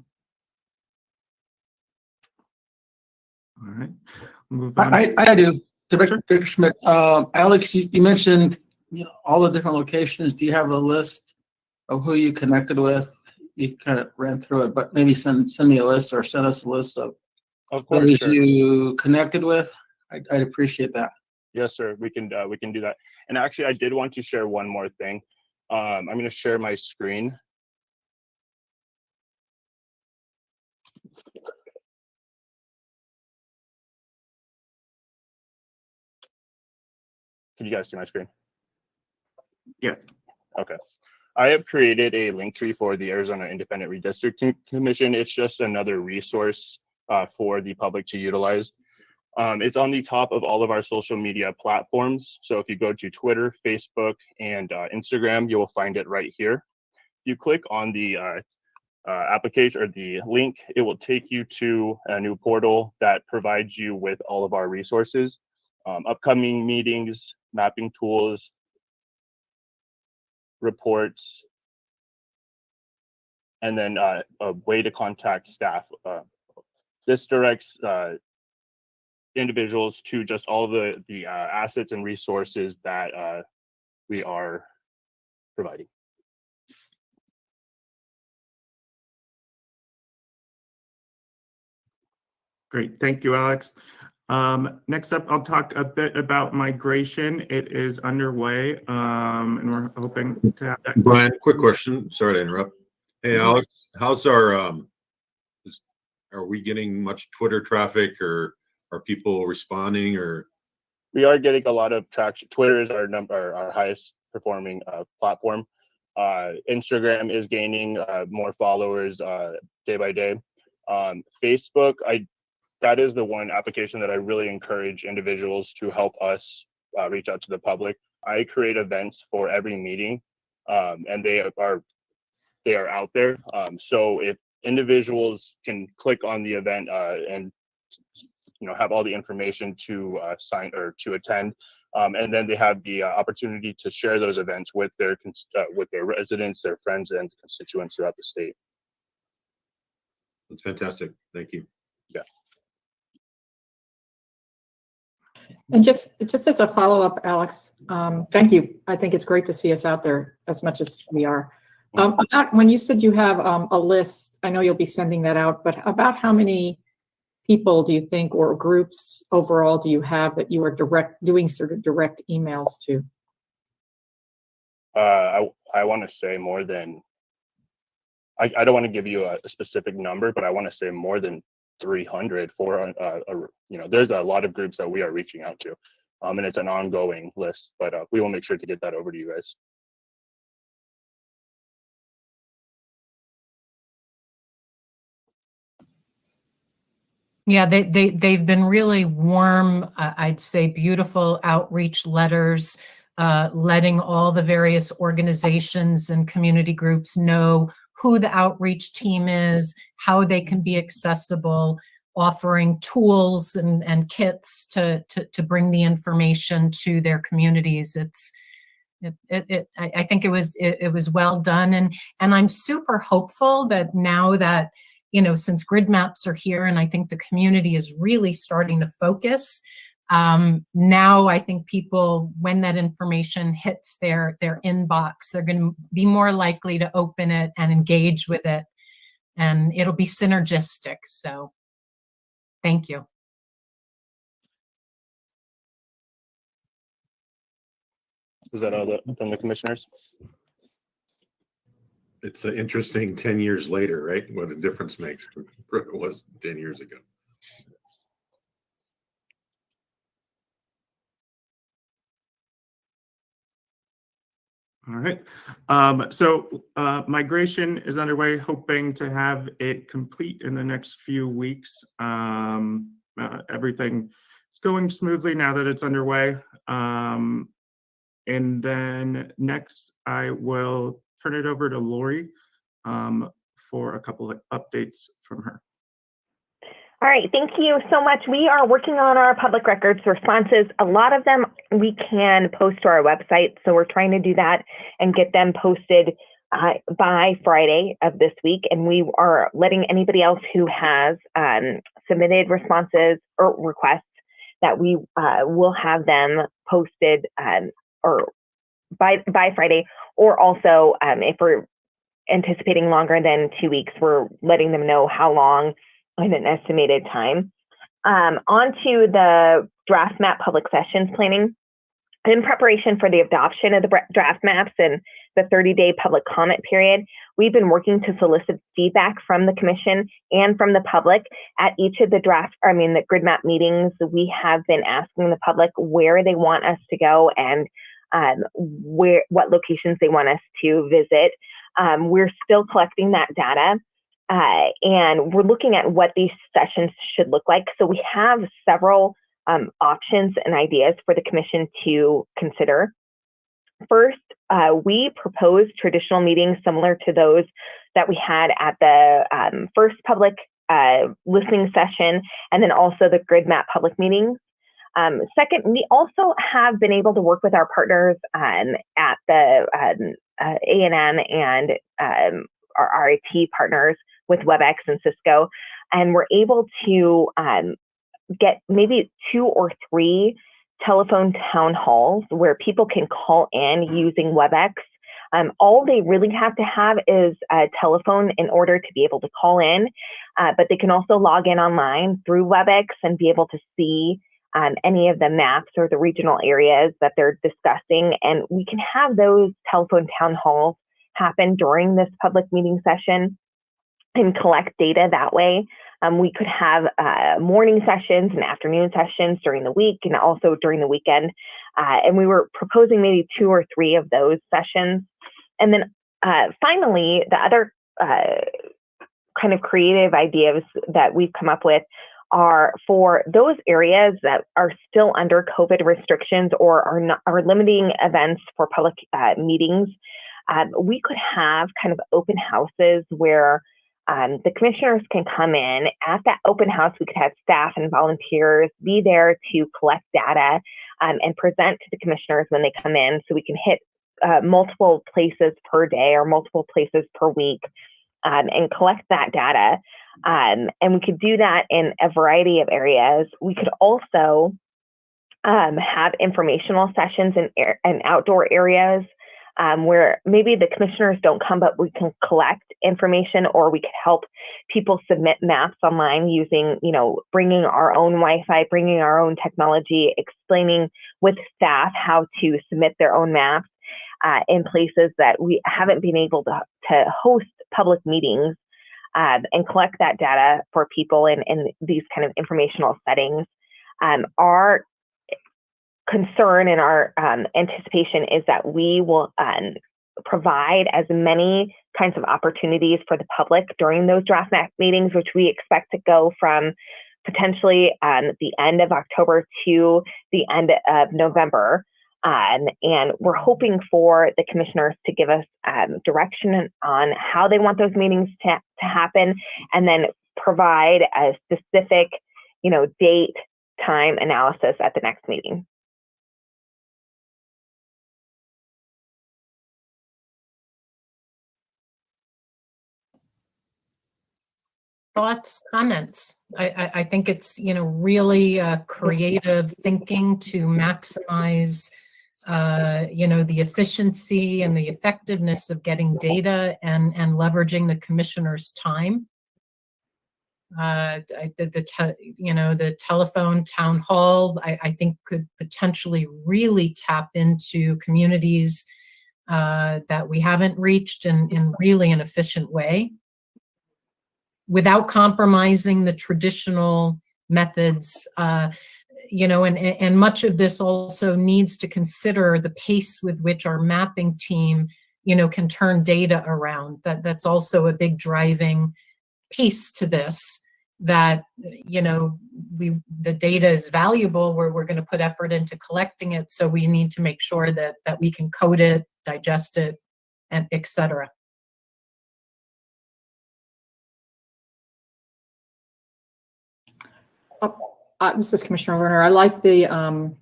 All right, move on. I do. Director Schmidt, Alex, you mentioned all the different locations. Do you have a list of who you connected with? You kind of ran through it, but maybe send me a list or send us a list of those you connected with. I'd appreciate that. Yes, sir. We can do that. And actually, I did want to share one more thing. I'm going to share my screen. Can you guys see my screen? Yeah. Okay. I have created a link tree for the Arizona Independent Redistricting Commission. It's just another resource for the public to utilize. It's on the top of all of our social media platforms. So if you go to Twitter, Facebook, and Instagram, you will find it right here. If you click on the application or the link, it will take you to a new portal that provides you with all of our resources, upcoming meetings, mapping tools, reports, and then a way to contact staff. This directs individuals to just all the assets and resources that we are providing. Great, thank you, Alex. Next up, I'll talk a bit about migration. It is underway, and we're hoping to have that. Brian, quick question. Sorry to interrupt. Hey, Alex, how's our, are we getting much Twitter traffic, or are people responding, or? We are getting a lot of traction. Twitter is our highest performing platform. Instagram is gaining more followers day by day. Facebook, that is the one application that I really encourage individuals to help us reach out to the public. I create events for every meeting, and they are out there. So if individuals can click on the event and have all the information to sign or to attend, and then they have the opportunity to share those events with their residents, their friends, and constituents throughout the state. That's fantastic. Thank you. Yeah. And just as a follow-up, Alex, thank you. I think it's great to see us out there as much as we are. When you said you have a list, I know you'll be sending that out, but about how many people do you think, or groups overall, do you have that you are doing sort of direct emails to? I want to say more than, I don't want to give you a specific number, but I want to say more than 300, 400. There's a lot of groups that we are reaching out to, and it's an ongoing list, but we will make sure to get that over to you guys. Yeah, they've been really warm, I'd say beautiful outreach letters, letting all the various organizations and community groups know who the outreach team is, how they can be accessible, offering tools and kits to bring the information to their communities. I think it was well done, and I'm super hopeful that now that, since grid maps are here, and I think the community is really starting to focus, now I think people, when that information hits their inbox, they're going to be more likely to open it and engage with it, and it'll be synergistic. So thank you. Is that all from the commissioners? It's an interesting 10 years later, right? What a difference makes from what it was 10 years ago. All right. So migration is underway, hoping to have it complete in the next few weeks. Everything is going smoothly now that it's underway. And then next, I will turn it over to Lori for a couple of updates from her. All right, thank you so much. We are working on our public records responses. A lot of them we can post to our website, so we're trying to do that and get them posted by Friday of this week. And we are letting anybody else who has submitted responses or requests that we will have them posted or by Friday, or also if we're anticipating longer than 2 weeks, we're letting them know how long in an estimated time. Onto the draft map public sessions planning. In preparation for the adoption of the draft maps and the 30-day public comment period, we've been working to solicit feedback from the commission and from the public at each of the the grid map meetings. We have been asking the public where they want us to go and what locations they want us to visit. We're still collecting that data. And we're looking at what these sessions should look like. So we have several options and ideas for the commission to consider. First, we propose traditional meetings similar to those that we had at the first public listening session, and then also the grid map public meetings. Second, we also have been able to work with our partners at the A&M and our IT partners with WebEx and Cisco, and we're able to get maybe 2 or 3 telephone town halls where people can call in using WebEx All they really have to have is a telephone in order to be able to call in, but they can also log in online through WebEx and be able to see any of the maps or the regional areas that they're discussing. And we can have those telephone town halls happen during this public meeting session and collect data that way. We could have morning sessions and afternoon sessions during the week and also during the weekend. And we were proposing maybe 2 or 3 of those sessions. And then finally, the other kind of creative ideas that we've come up with are for those areas that are still under COVID restrictions or are limiting events for public meetings. We could have kind of open houses where the commissioners can come in. At that open house, we could have staff and volunteers be there to collect data and present to the commissioners when they come in, so we can hit multiple places per day or multiple places per week and collect that data. And we could do that in a variety of areas. We could also have informational sessions in outdoor areas where maybe the commissioners don't come, but we can collect information, or we could help people submit maps online using, bringing our own Wi-Fi, bringing our own technology, explaining with staff how to submit their own maps in places that we haven't been able to host public meetings and collect that data for people in these kind of informational settings. Our concern and our anticipation is that we will provide as many kinds of opportunities for the public during those draft map meetings, which we expect to go from potentially the end of October to the end of November. And we're hoping for the commissioners to give us direction on how they want those meetings to happen, and then provide a specific, date, time analysis at the next meeting. Thoughts, comments? I think it's, really creative thinking to maximize, the efficiency and the effectiveness of getting data and leveraging the commissioner's time. The telephone town hall, I think could potentially really tap into communities that we haven't reached in really an efficient way, without compromising the traditional methods, and much of this also needs to consider the pace with which our mapping team, can turn data around. That's also a big driving piece to this, that, the data is valuable, we're going to put effort into collecting it. So we need to make sure that we can code it, digest it, and et cetera. This is Commissioner Lerner. I like the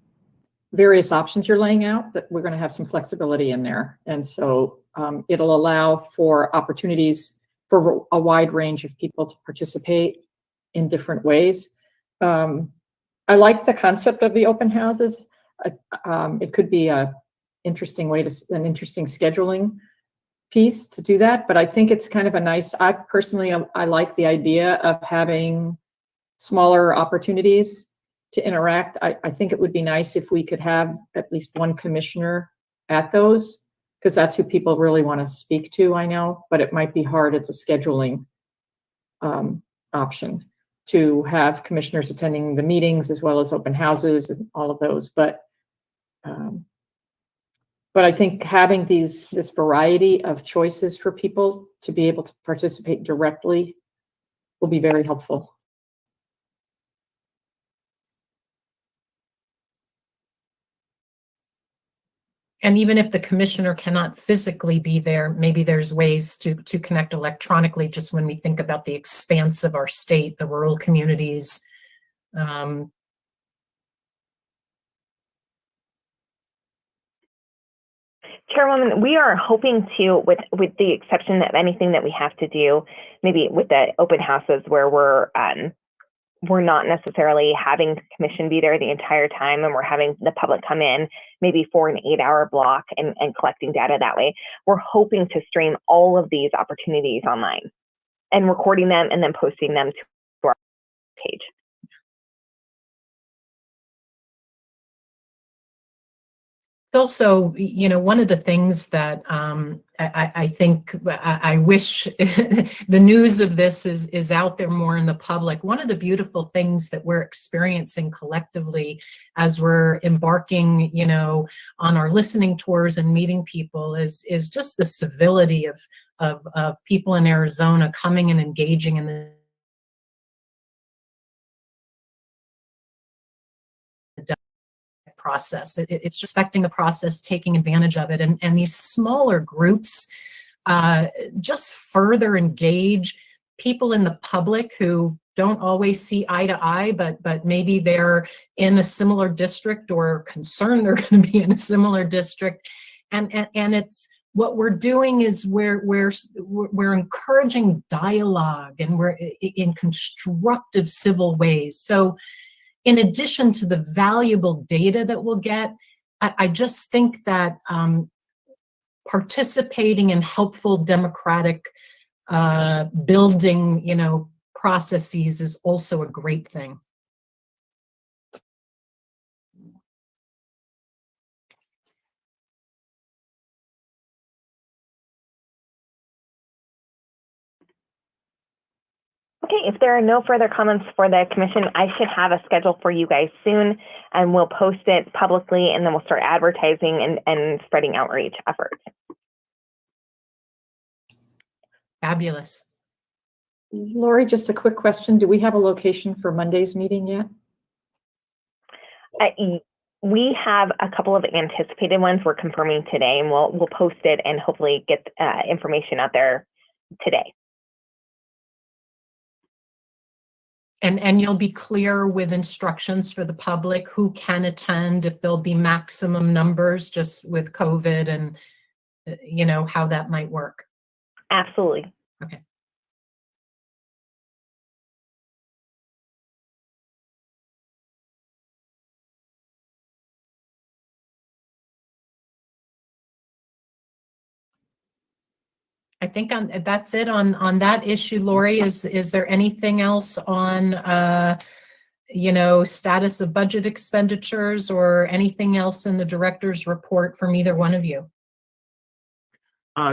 various options you're laying out, that we're going to have some flexibility in there. And so it'll allow for opportunities for a wide range of people to participate in different ways. I like the concept of the open houses. It could be an interesting scheduling piece to do that. But I think it's kind of a nice, I like the idea of having smaller opportunities to interact. I think it would be nice if we could have at least one commissioner at those, because that's who people really want to speak to, I know, but it might be hard as a scheduling option to have commissioners attending the meetings as well as open houses and all of those. But I think having this variety of choices for people to be able to participate directly will be very helpful. And even if the commissioner cannot physically be there, maybe there's ways to connect electronically, just when we think about the expanse of our state, the rural communities. Chairwoman, we are hoping to, with the exception of anything that we have to do, maybe with the open houses where we're we're not necessarily having the commission be there the entire time, and we're having the public come in maybe for an 8-hour block and collecting data that way. We're hoping to stream all of these opportunities online and recording them and then posting them to our page. Also, you know, one of the things that I think I wish the news of this is out there more in the public. One of the beautiful things that we're experiencing collectively as we're embarking, you know, on our listening tours and meeting people is just the civility of people in Arizona coming and engaging in the process. It's respecting the process, taking advantage of it. And these smaller groups just further engage people in the public who don't always see eye to eye, but maybe they're in a similar district or concerned they're going to be in a similar district. And it's what we're doing is we're encouraging dialogue, and we're in constructive civil ways. So in addition to the valuable data that we'll get, I just think that participating in helpful democratic building, you know, processes is also a great thing. Okay, if there are no further comments for the commission, I should have a schedule for you guys soon, and we'll post it publicly, and then we'll start advertising and spreading outreach efforts. Fabulous. Lori, just a quick question. Do we have a location for Monday's meeting yet? We have a couple of anticipated ones we're confirming today, and we'll post it and hopefully get information out there today. And you'll be clear with instructions for the public who can attend, if there'll be maximum numbers just with COVID and, you know, how that might work. Absolutely. Okay. I think that's it on that issue, Lori. Is there anything else on, you know, status of budget expenditures or anything else in the director's report from either one of you?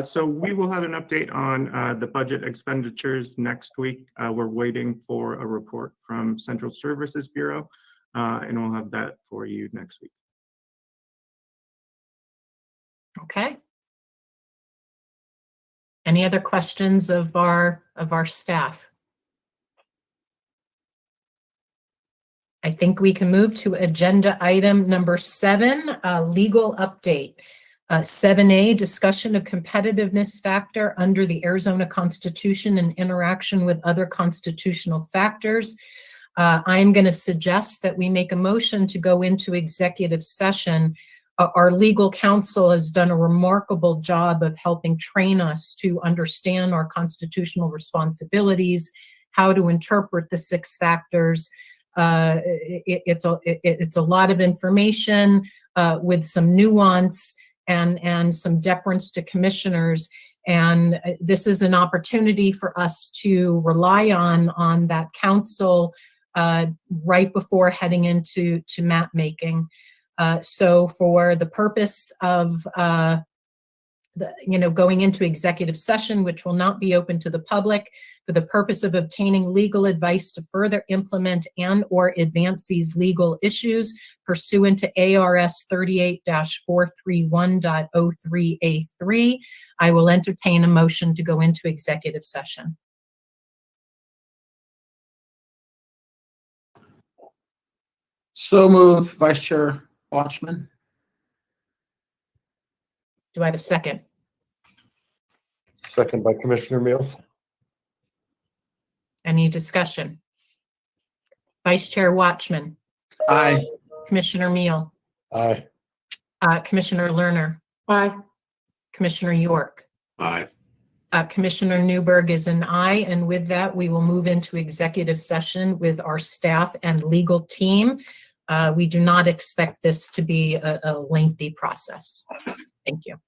So we will have an update on the budget expenditures next week. We're waiting for a report from Central Services Bureau, and we'll have that for you next week. Okay. Any other questions of our staff? I think we can move to agenda item number 7, legal update. 7A, discussion of competitiveness factor under the Arizona Constitution and interaction with other constitutional factors. I'm going to suggest that we make a motion to go into executive session. Our legal counsel has done a remarkable job of helping train us to understand our constitutional responsibilities, how to interpret the 6 factors. It's a lot of information with some nuance and some deference to commissioners. And this is an opportunity for us to rely on that counsel right before heading into map making. So for the purpose of going into executive session, which will not be open to the public, for the purpose of obtaining legal advice to further implement and or advance these legal issues pursuant to ARS 38-431.03A3, I will entertain a motion to go into executive session. So moved, Vice Chair Watchman. Do I have a second? Second by Commissioner Mills. Any discussion? Vice Chair Watchman. Aye. Commissioner Meal. Aye. Commissioner Lerner. Aye. Commissioner York. Aye. Commissioner Newberg is an aye, and with that, we will move into executive session with our staff and legal team. We do not expect this to be a lengthy process. Thank you.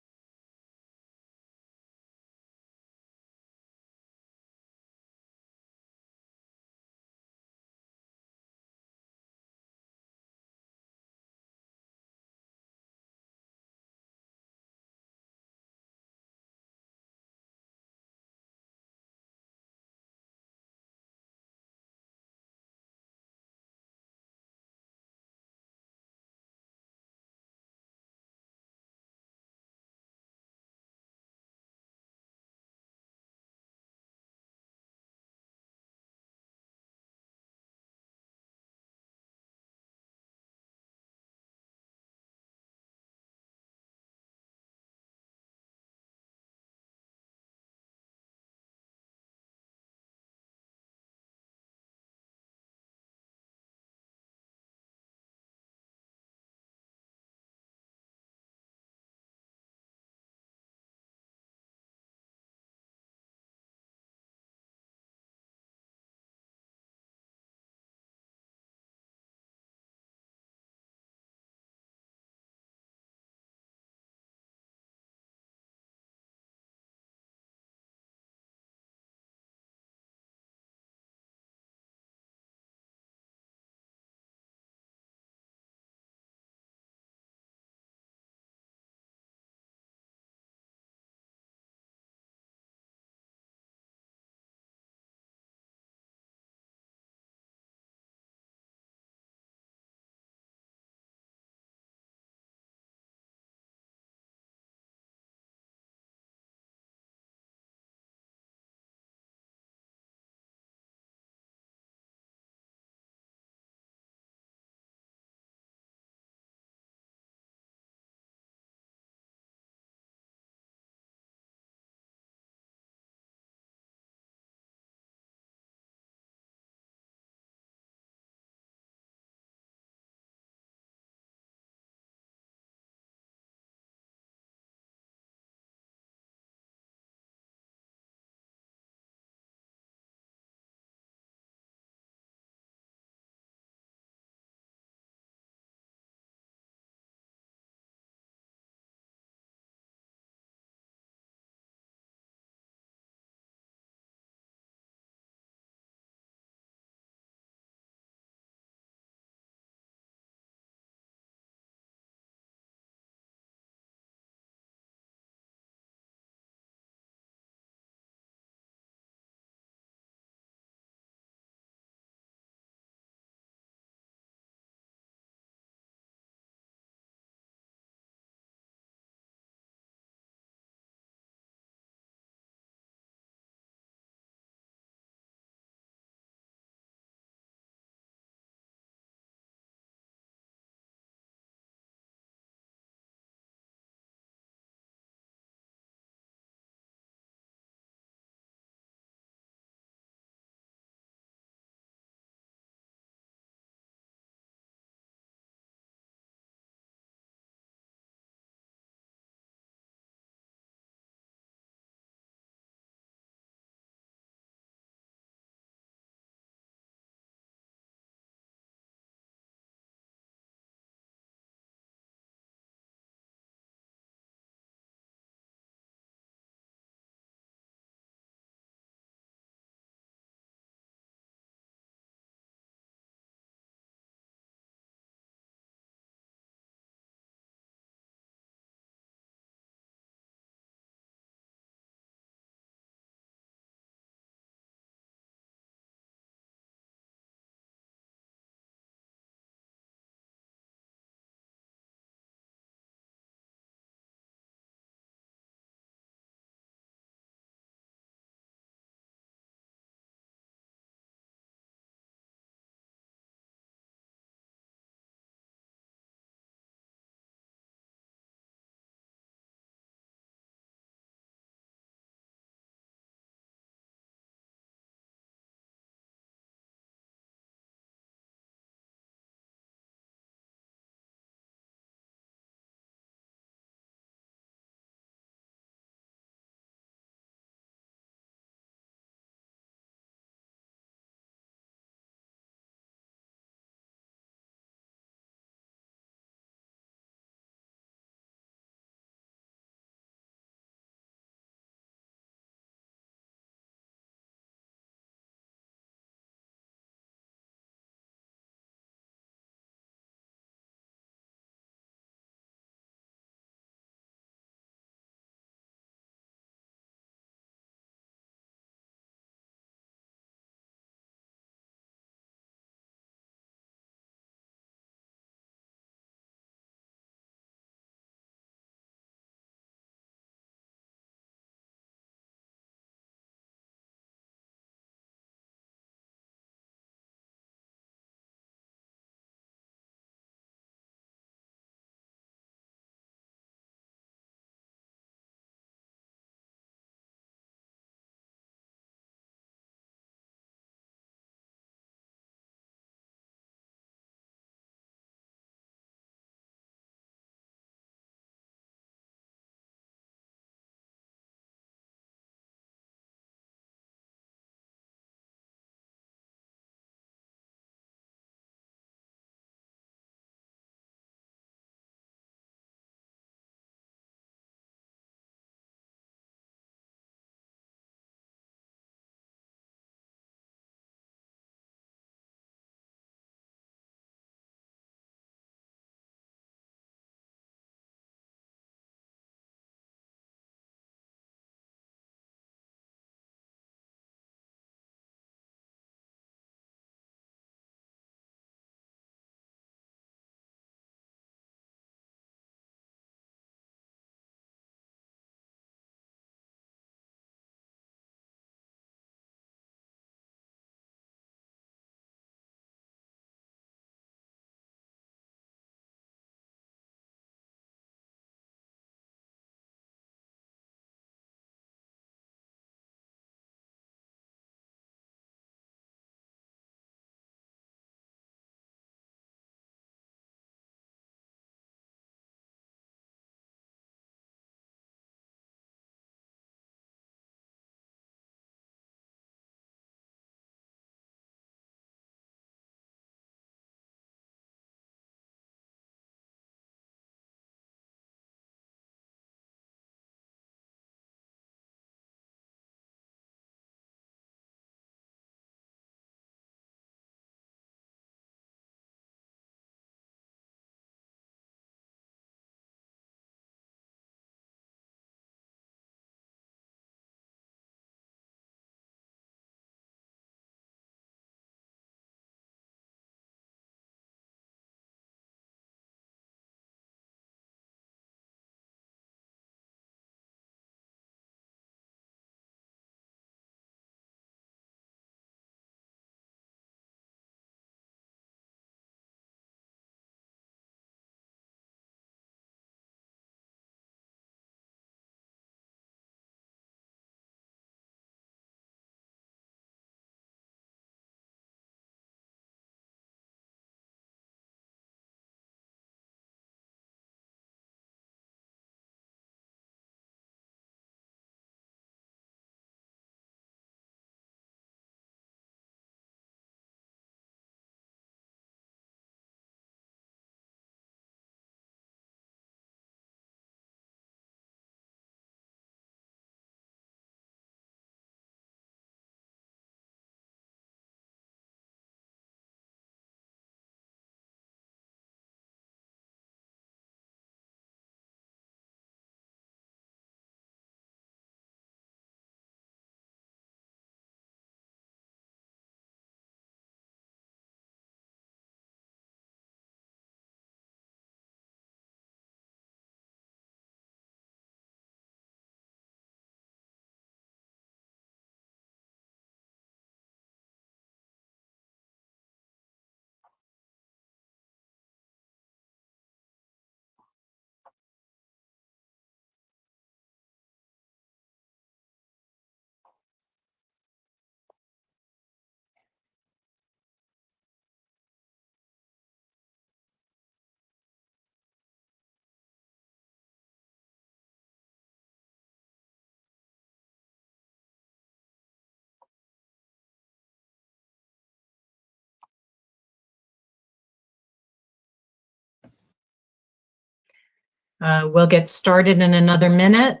We'll get started in another minute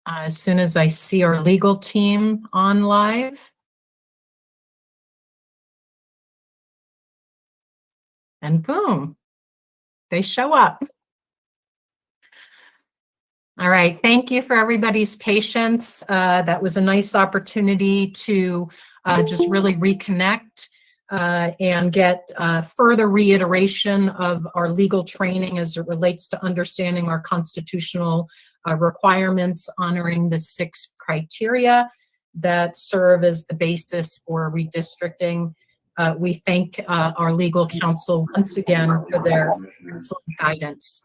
as soon as I see our legal team on live. And boom, they show up. All right, thank you for everybody's patience. That was a nice opportunity to just really reconnect and get further reiteration of our legal training as it relates to understanding our constitutional requirements, honoring the 6 criteria that serve as the basis for redistricting. We thank our legal counsel once again for their excellent guidance.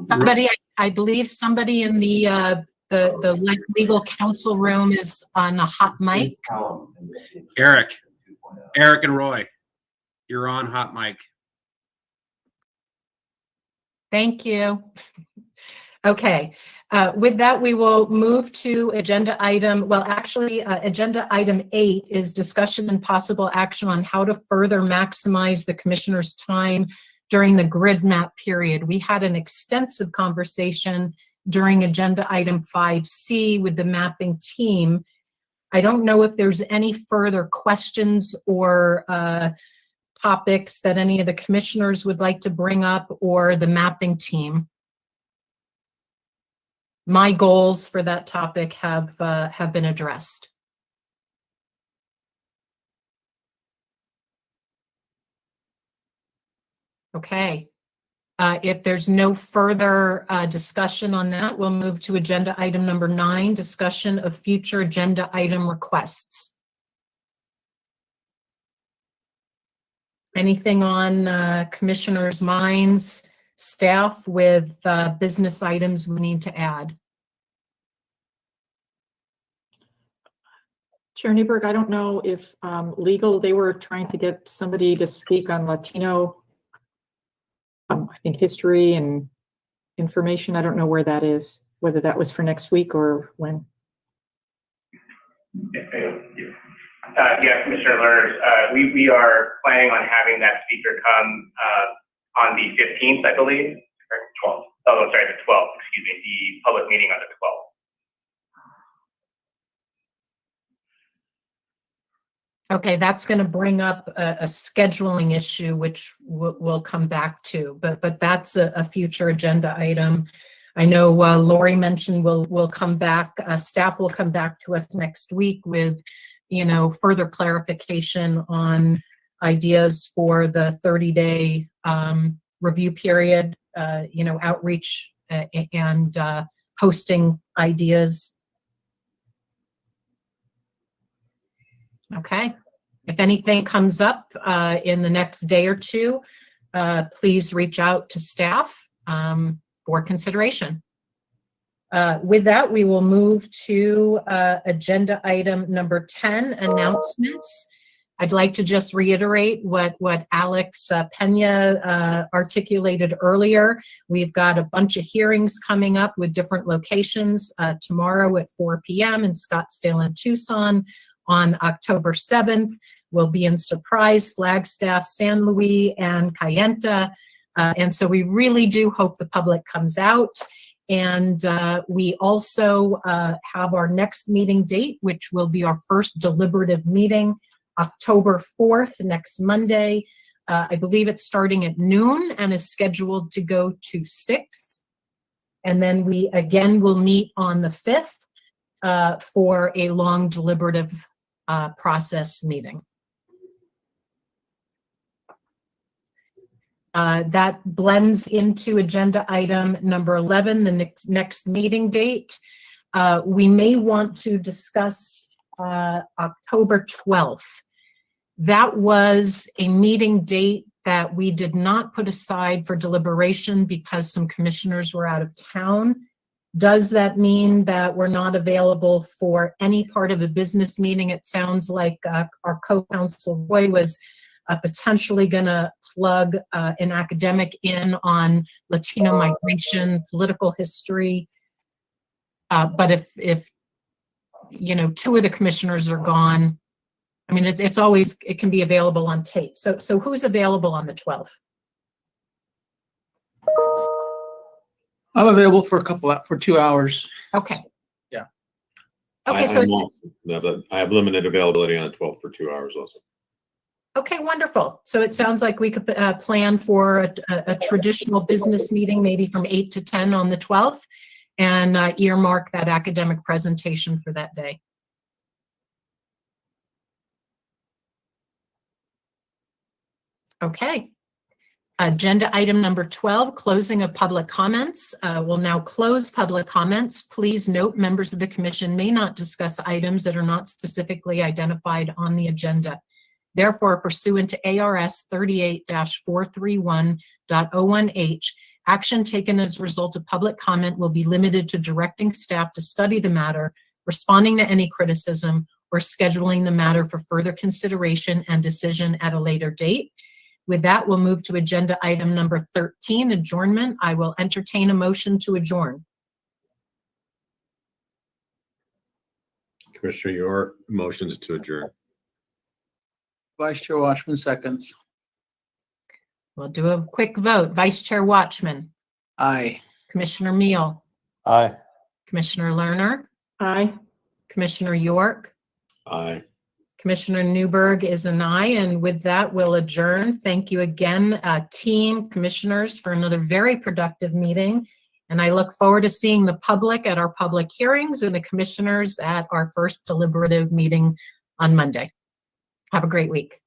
Somebody, I believe somebody in the legal counsel room is on a hot mic. Eric and Roy, you're on hot mic. Thank you. Okay, with that, we will move to agenda item, agenda item 8 is discussion and possible action on how to further maximize the commissioner's time during the grid map period. We had an extensive conversation during agenda item 5C with the mapping team. I don't know if there's any further questions or topics that any of the commissioners would like to bring up or the mapping team. My goals for that topic have been addressed. Okay. If there's no further discussion on that, we'll move to agenda item number 9, discussion of future agenda item requests. Anything on commissioners' minds, staff with business items we need to add? Chair Newberg, I don't know if legal, they were trying to get somebody to speak on Latino, I think, history and information. I don't know where that is, whether that was for next week or when. Yeah, Commissioner Lerner, we are planning on having that speaker come on the 15th, I believe, or 12th. Oh, sorry, the 12th, excuse me, the public meeting on the 12th. Okay, that's going to bring up a scheduling issue, which we'll come back to, but that's a future agenda item. I know Lori mentioned we'll come back, staff will come back to us next week with, further clarification on ideas for the 30-day review period, outreach and hosting ideas. Okay. If anything comes up in the next day or two, please reach out to staff for consideration. With that, we will move to agenda item number 10, announcements. I'd like to just reiterate what Alex Pena articulated earlier. We've got a bunch of hearings coming up with different locations tomorrow at 4 p.m. in Scottsdale and Tucson. On October 7th, we'll be in Surprise, Flagstaff, San Luis, and Kayenta. And so we really do hope the public comes out. And we also have our next meeting date, which will be our first deliberative meeting, October 4th, next Monday. I believe it's starting at noon and is scheduled to go to 6. And then we again will meet on the 5th for a long deliberative process meeting. That blends into agenda item number 11, the next meeting date. We may want to discuss October 12th. That was a meeting date that we did not put aside for deliberation because some commissioners were out of town. Does that mean that we're not available for any part of a business meeting? It sounds like our co-counsel Roy was potentially going to plug an academic in on Latino migration, political history. But if 2 of the commissioners are gone, I mean, it's always, it can be available on tape. So who's available on the 12th? I'm available for for 2 hours. Okay. Yeah. Okay, so I'm it's, also- no, but I have limited availability on the 12th for 2 hours also. okay, wonderful. So it sounds like we could plan for a traditional business meeting, maybe from 8 to 10 on the 12th, and earmark that academic presentation for that day. Okay. Agenda item number 12, closing of public comments. We'll now close public comments. Please note members of the commission may not discuss items that are not specifically identified on the agenda. Therefore, pursuant to ARS 38-431.01H, action taken as a result of public comment will be limited to directing staff to study the matter, responding to any criticism, or scheduling the matter for further consideration and decision at a later date. With that, we'll move to agenda item number 13, adjournment. I will entertain a motion to adjourn. Commissioner York, motions to adjourn. Vice Chair Watchman seconds. We'll do a quick vote. Vice Chair Watchman, Aye. Commissioner Meal, Aye. Commissioner Lerner, Aye. Commissioner York, Aye. Commissioner Newberg is an aye, and with that, we'll adjourn. Thank you again, team, commissioners, for another very productive meeting. And I look forward to seeing the public at our public hearings and the commissioners at our first deliberative meeting on Monday. Have a great week.